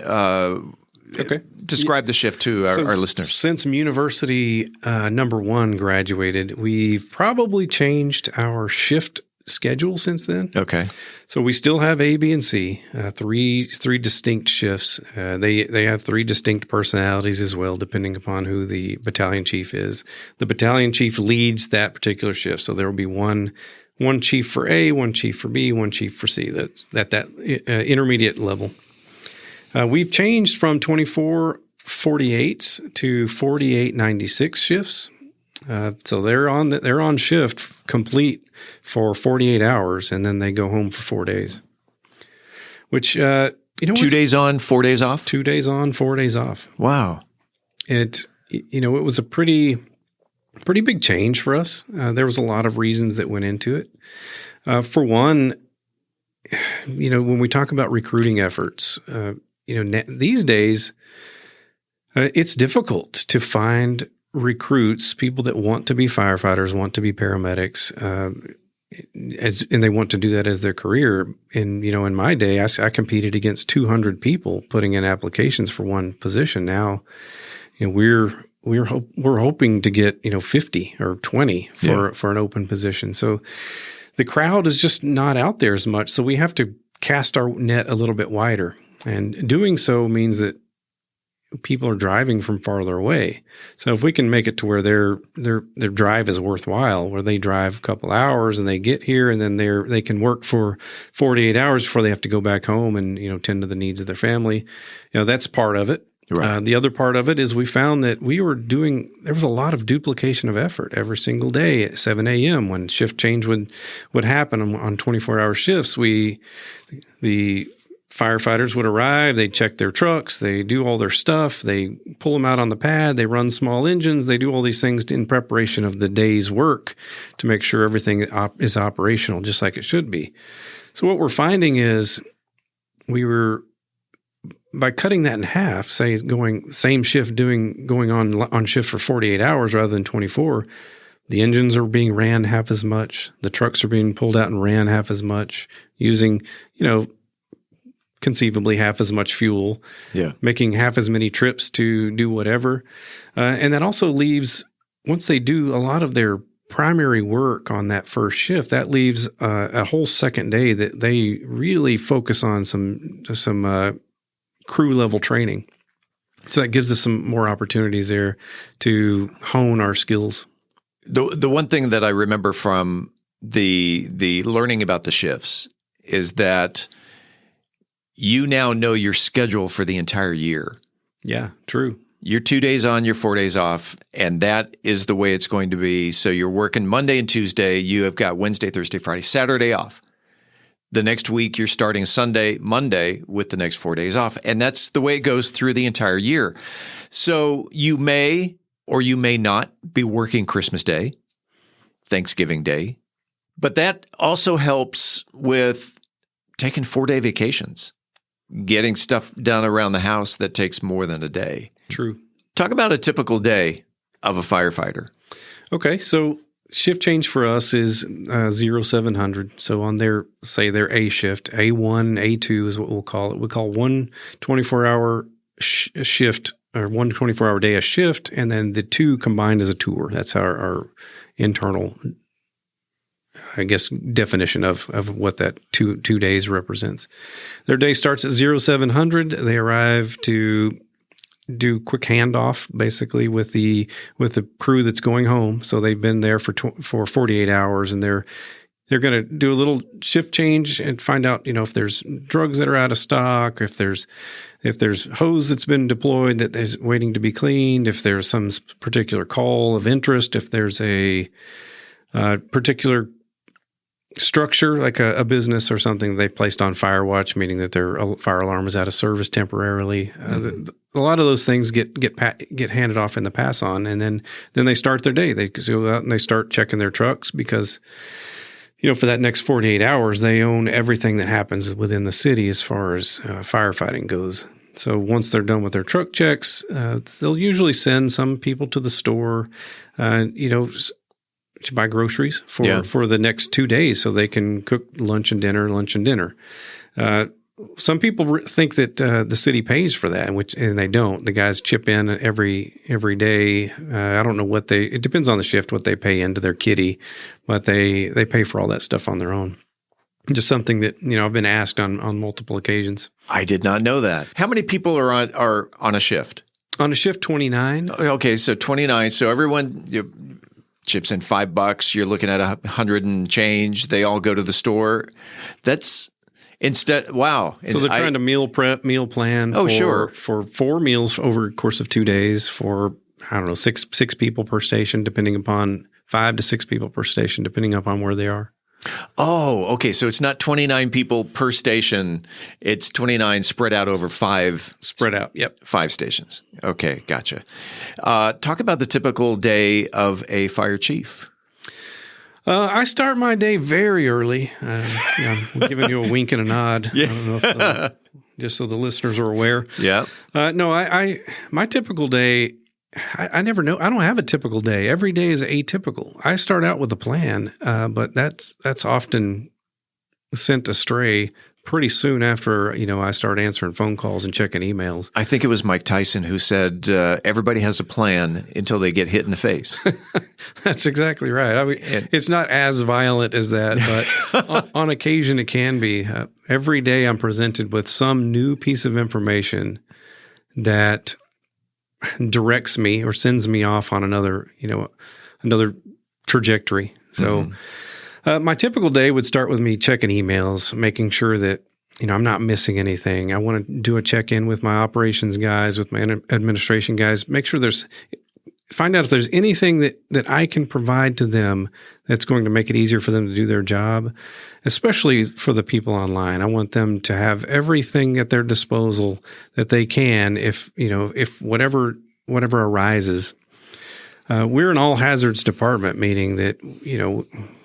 S1: describe the shift to our listeners.
S19: Since University number 1 graduated, we've probably changed our shift schedule since then.
S1: Okay.
S19: So we still have A, B, and C, three distinct shifts. They have 3 distinct personalities as well, depending upon who the battalion chief is. The battalion chief leads that particular shift, so there will be one chief for A, one chief for B, one chief for C. That's that intermediate level. We've changed from 24/48 to 48/96 shifts. So they're on shift complete for 48 hours, and then they go home for 4 days. Which
S1: 2 days on, 4 days off.
S19: 2 days on, 4 days off.
S1: Wow.
S19: It was a pretty big change for us. There was a lot of reasons that went into it. For one, when we talk about recruiting efforts, these days it's difficult to find recruits, people that want to be firefighters, want to be paramedics, and they want to do that as their career. And in my day, I competed against 200 people putting in applications for one position. Now, we're hoping to get 50 or 20 for an open position. So the crowd is just not out there as much. So we have to cast our net a little bit wider, and doing so means that people are driving from farther away. So if we can make it to where their drive is worthwhile, where they drive a couple hours and they get here, and then they can work for 48 hours before they have to go back home and tend to the needs of their family. That's part of it.
S1: Right.
S19: The other part of it is we found that there was a lot of duplication of effort every single day at 7 a.m. when shift change would happen on 24-hour shifts. The firefighters would arrive, they check their trucks, they do all their stuff, they pull them out on the pad, they run small engines, they do all these things in preparation of the day's work to make sure everything is operational just like it should be. So what we're finding is by cutting that in half, say going same shift going on shift for 48 hours rather than 24, the engines are being ran half as much, the trucks are being pulled out and ran half as much, using, conceivably half as much fuel, making half as many trips to do whatever. And that also leaves, once they do a lot of their primary work on that first shift, that leaves a whole second day that they really focus on some crew level training. So that gives us some more opportunities there to hone our skills.
S1: The one thing that I remember from the learning about the shifts is that you now know your schedule for the entire year.
S19: Yeah, true.
S1: You're 2 days on, you're 4 days off, and that is the way it's going to be. So you're working Monday and Tuesday. You have got Wednesday, Thursday, Friday, Saturday off. The next week, you're starting Sunday, Monday with the next 4 days off. And that's the way it goes through the entire year. So you may or you may not be working Christmas Day, Thanksgiving Day, but that also helps with taking 4-day vacations, getting stuff done around the house that takes more than a day.
S19: True.
S1: Talk about a typical day of a firefighter.
S19: Okay, so shift change for us is 0700. So on their A shift, A1, A2 is what we'll call it. We call one 24-hour shift or 1 24-hour day a shift, and then the 2 combined as a tour. That's our internal I guess, definition of what that two days represents. Their day starts at 0700. They arrive to do quick handoff, basically, with the crew that's going home. So they've been there for 48 hours, and they're going to do a little shift change and find out, if there's drugs that are out of stock, if there's hose that's been deployed that is waiting to be cleaned, if there's some particular call of interest, if there's a particular structure like a business or something they've placed on fire watch, meaning that their fire alarm is out of service temporarily. A lot of those things get handed off in the pass on, and then they start their day. They go out and they start checking their trucks because, for that next 48 hours, they own everything that happens within the city as far as firefighting goes. So once they're done with their truck checks, they'll usually send some people to the store, to buy groceries for the next 2 days so they can cook lunch and dinner. Some people think that the city pays for that, and they don't. The guys chip in every day. I don't know it depends on the shift, what they pay into their kitty, but they pay for all that stuff on their own. Just something that, I've been asked on multiple occasions.
S1: I did not know that. How many people are on a shift?
S19: On a shift, 29.
S1: Okay, so 29. So everyone chips in $5. You're looking at 100 and change. They all go to the store. That's wow.
S19: So they're trying to meal plan. For 4 meals over the course of 2 days for, I don't know, six people per station, depending upon 5 to 6 people per station, depending upon where they are.
S1: Oh, okay. So it's not 29 people per station. It's 29 spread out over 5.
S19: Spread out. Yep.
S1: 5 stations. Okay. Gotcha. Talk about the typical day of a fire chief.
S19: I start my day very early. I'm giving you a wink and a nod.
S1: Yeah.
S19: I don't know if just so the listeners are aware.
S1: Yeah.
S19: No, my typical day, I never know. I don't have a typical day. Every day is atypical. I start out with a plan, but that's often sent astray pretty soon after, I start answering phone calls and checking emails.
S1: I think it was Mike Tyson who said, everybody has a plan until they get hit in the face.
S19: That's exactly right. I mean, it's not as violent as that, but on occasion it can be. Every day I'm presented with some new piece of information that directs me or sends me off on another trajectory. So my typical day would start with me checking emails, making sure that, I'm not missing anything. I want to do a check-in with my operations guys, with my administration guys, make sure find out if there's anything that I can provide to them that's going to make it easier for them to do their job, especially for the people online. I want them to have everything at their disposal that they can if whatever arises. We're an all hazards department, meaning that,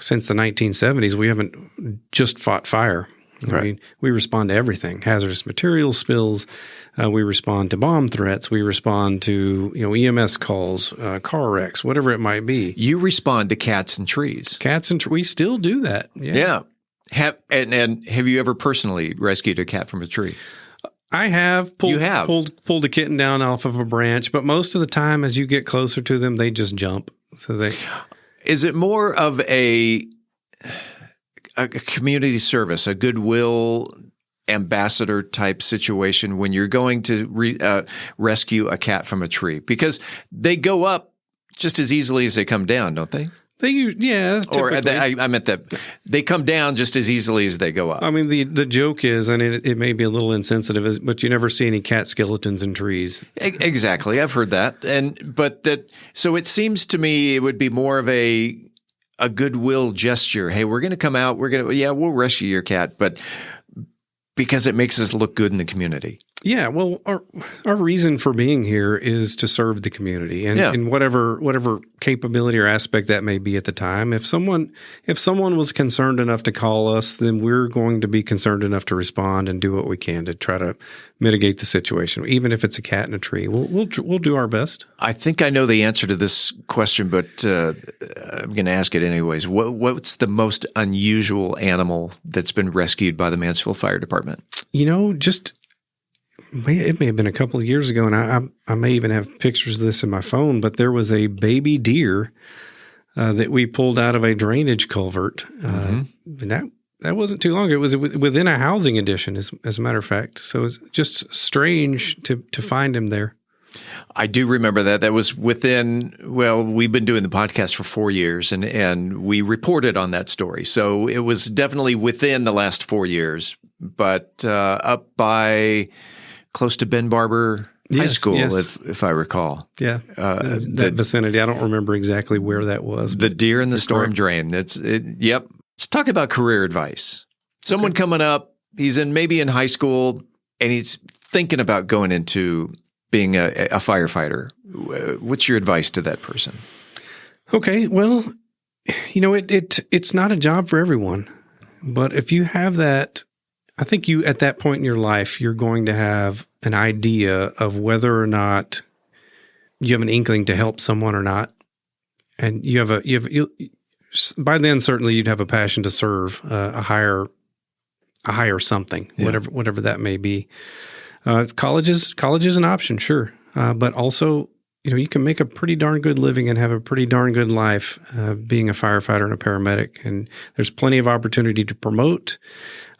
S19: since the 1970s, we haven't just fought fire.
S1: Right.
S19: I mean, we respond to everything, hazardous materials spills. We respond to bomb threats. We respond to, EMS calls, car wrecks, whatever it might be.
S1: You respond to cats and trees.
S19: We still do that.
S1: Yeah. And have you ever personally rescued a cat from a tree?
S19: I have pulled a kitten down off of a branch, but most of the time, as you get closer to them, they just jump. So
S1: is it more of a community service, a goodwill ambassador type situation when you're going to rescue a cat from a tree? Because they go up just as easily as they come down, don't they?
S19: Or
S1: I meant that they come down just as easily as they go up.
S19: I mean, the joke is, and it may be a little insensitive, but you never see any cat skeletons in trees.
S1: Exactly, I've heard that, so it seems to me it would be more of a goodwill gesture. Hey, we're going to come out. We'll rescue your cat, but because it makes us look good in the community.
S19: Yeah, well, our reason for being here is to serve the community, and in whatever capability or aspect that may be at the time. If someone was concerned enough to call us, then we're going to be concerned enough to respond and do what we can to try to mitigate the situation, even if it's a cat in a tree. We'll do our best.
S1: I think I know the answer to this question, but I'm going to ask it anyways. What's the most unusual animal that's been rescued by the Mansfield Fire Department?
S19: It may have been a couple of years ago, and I may even have pictures of this in my phone, but there was a baby deer that we pulled out of a drainage culvert. And that wasn't too long. It was within a housing addition, as a matter of fact. So it's just strange to find him there.
S1: I do remember that. That was within, well, we've been doing the podcast for 4 years, and we reported on that story. So it was definitely within the last 4 years, but up by close to Ben Barber High School, if I recall.
S19: Yeah, that vicinity. I don't remember exactly where that was.
S1: The deer in the storm drain. Yep. Let's talk about career advice. Someone coming up, he's maybe in high school, and he's thinking about going into being a firefighter. What's your advice to that person?
S19: Okay, well, it's not a job for everyone, but if you have that, I think at that point in your life, you're going to have an idea of whether or not you have an inkling to help someone or not, and by then certainly you'd have a passion to serve a higher something, whatever that may be. College is an option, sure. But also, you can make a pretty darn good living and have a pretty darn good life being a firefighter and a paramedic. And there's plenty of opportunity to promote.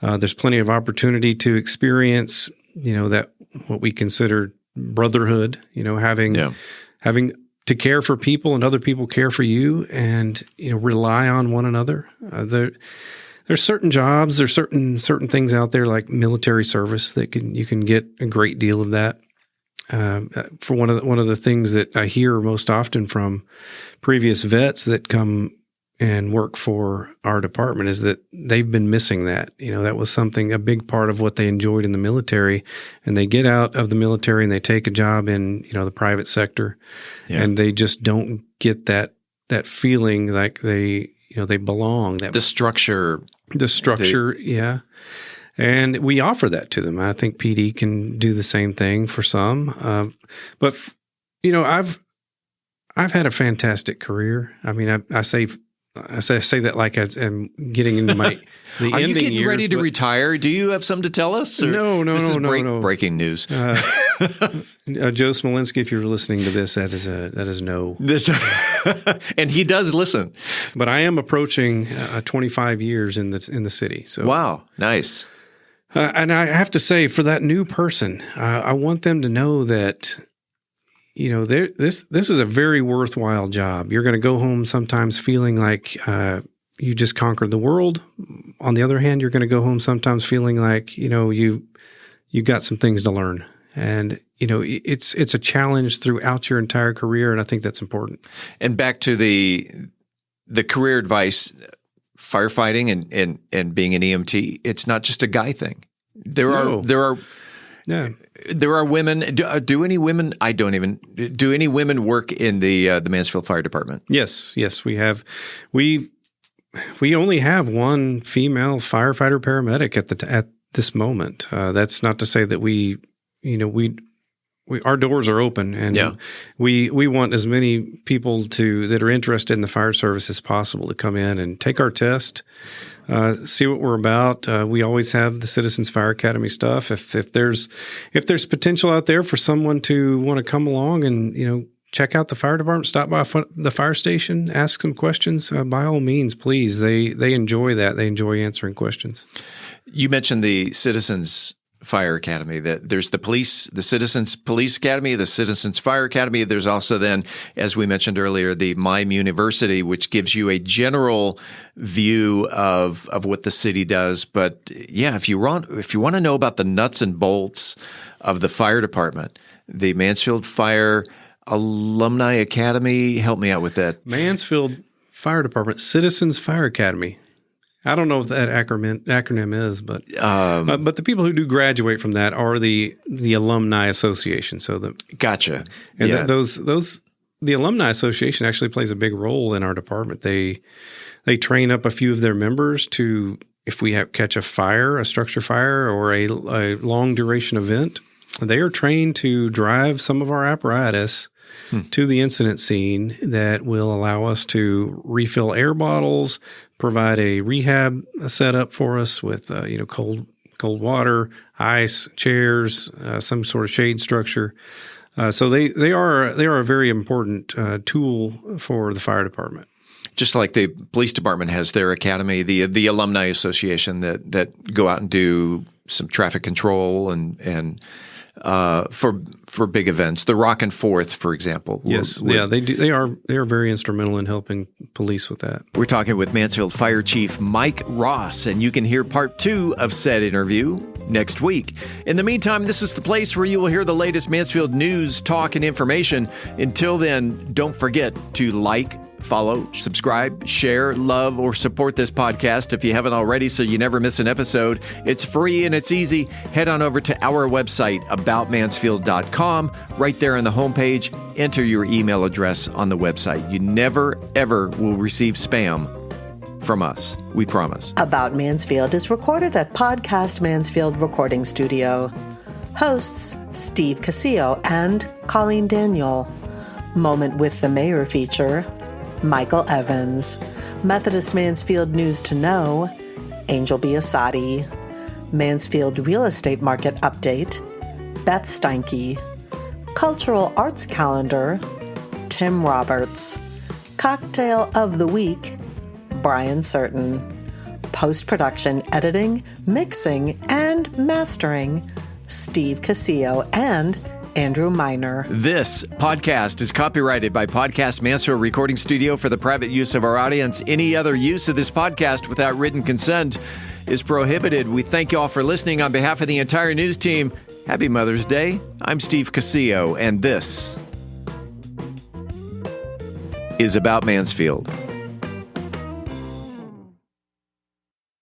S19: There's plenty of opportunity to experience, that what we consider brotherhood, having to care for people and other people care for you and, rely on one another. There's certain jobs, there's certain things out there like military service that you can get a great deal of that. For one of the things that I hear most often from previous vets that come and work for our department is that they've been missing that. That was a big part of what they enjoyed in the military, and they get out of the military and they take a job in, the private sector, and they just don't get that feeling like they belong. The structure, yeah. And we offer that to them. I think PD can do the same thing for some. But I've had a fantastic career. I mean, I say that like I'm getting into my the
S1: Are
S19: ending
S1: you getting
S19: years,
S1: ready to retire? Do you have something to tell us?
S19: No.
S1: Breaking news.
S19: Joe Smolinski, if you're listening to this, that is no.
S1: And he does listen.
S19: But I am approaching 25 years in the city. So
S1: wow, nice.
S19: And I have to say, for that new person, I want them to know that this is a very worthwhile job. You're going to go home sometimes feeling like you just conquered the world. On the other hand, you're going to go home sometimes feeling like you've got some things to learn. And it's a challenge throughout your entire career, and I think that's important.
S1: And back to the career advice, firefighting and being an EMT, it's not just a guy thing. There are women. Do any women? Do any women work in the Mansfield Fire Department?
S19: Yes, we have. We only have one female firefighter paramedic at this moment. That's not to say that we our doors are open, and we want as many people that are interested in the fire service as possible to come in and take our test, see what we're about. We always have the Citizens Fire Academy stuff. If there's potential out there for someone to want to come along and check out the fire department, stop by the fire station, ask some questions, by all means, please. They enjoy that. They enjoy answering questions.
S1: You mentioned the Citizens Fire Academy. There's the Citizens Police Academy, the Citizens Fire Academy. There's also then, as we mentioned earlier, the MIME University, which gives you a general view of what the city does. But yeah, if you want to know about the nuts and bolts of the fire department, the Mansfield Fire Alumni Academy, help me out with that.
S19: Mansfield Fire Department, Citizens Fire Academy. I don't know what that acronym is, but the people who do graduate from that are the Alumni Association. So
S1: gotcha.
S19: And the Alumni Association actually plays a big role in our department. They train up a few of their members to, if we catch a fire, a structure fire, or a long duration event, they are trained to drive some of our apparatus to the incident scene that will allow us to refill air bottles, provide a rehab setup for us with cold water, ice, chairs, some sort of shade structure. So they are a very important tool for the fire department.
S1: Just like the police department has their academy, the alumni association that go out and do some traffic control and for big events. The Rock and Forth, for example.
S19: Yes, they do. They are very instrumental in helping police with that.
S1: We're talking with Mansfield Fire Chief Mike Ross, and you can hear part 2 of said interview next week. In the meantime, this is the place where you will hear the latest Mansfield news, talk, and information. Until then, don't forget to like, follow, subscribe, share, love, or support this podcast if you haven't already so you never miss an episode. It's free and it's easy. Head on over to our website, aboutmansfield.com. Right there on the homepage, enter your email address on the website. You never, ever will receive spam from us. We promise.
S2: About Mansfield is recorded at Podcast Mansfield Recording Studio. Hosts Steve Casillo and Colleen Daniel. Moment with the Mayor feature Michael Evans. Methodist Mansfield News to Know, Angel Biasatti. Mansfield Real Estate Market Update, Beth Steinke. Cultural Arts Calendar, Tim Roberts. Cocktail of the Week, Brian Certain. Post-production editing, mixing, and mastering, Steve Casillo and Andrew Miner.
S1: This podcast is copyrighted by Podcast Mansfield Recording Studio for the private use of our audience. Any other use of this podcast without written consent is prohibited. We thank you all for listening. On behalf of the entire news team, happy Mother's Day. I'm Steve Casillo, and this is About Mansfield.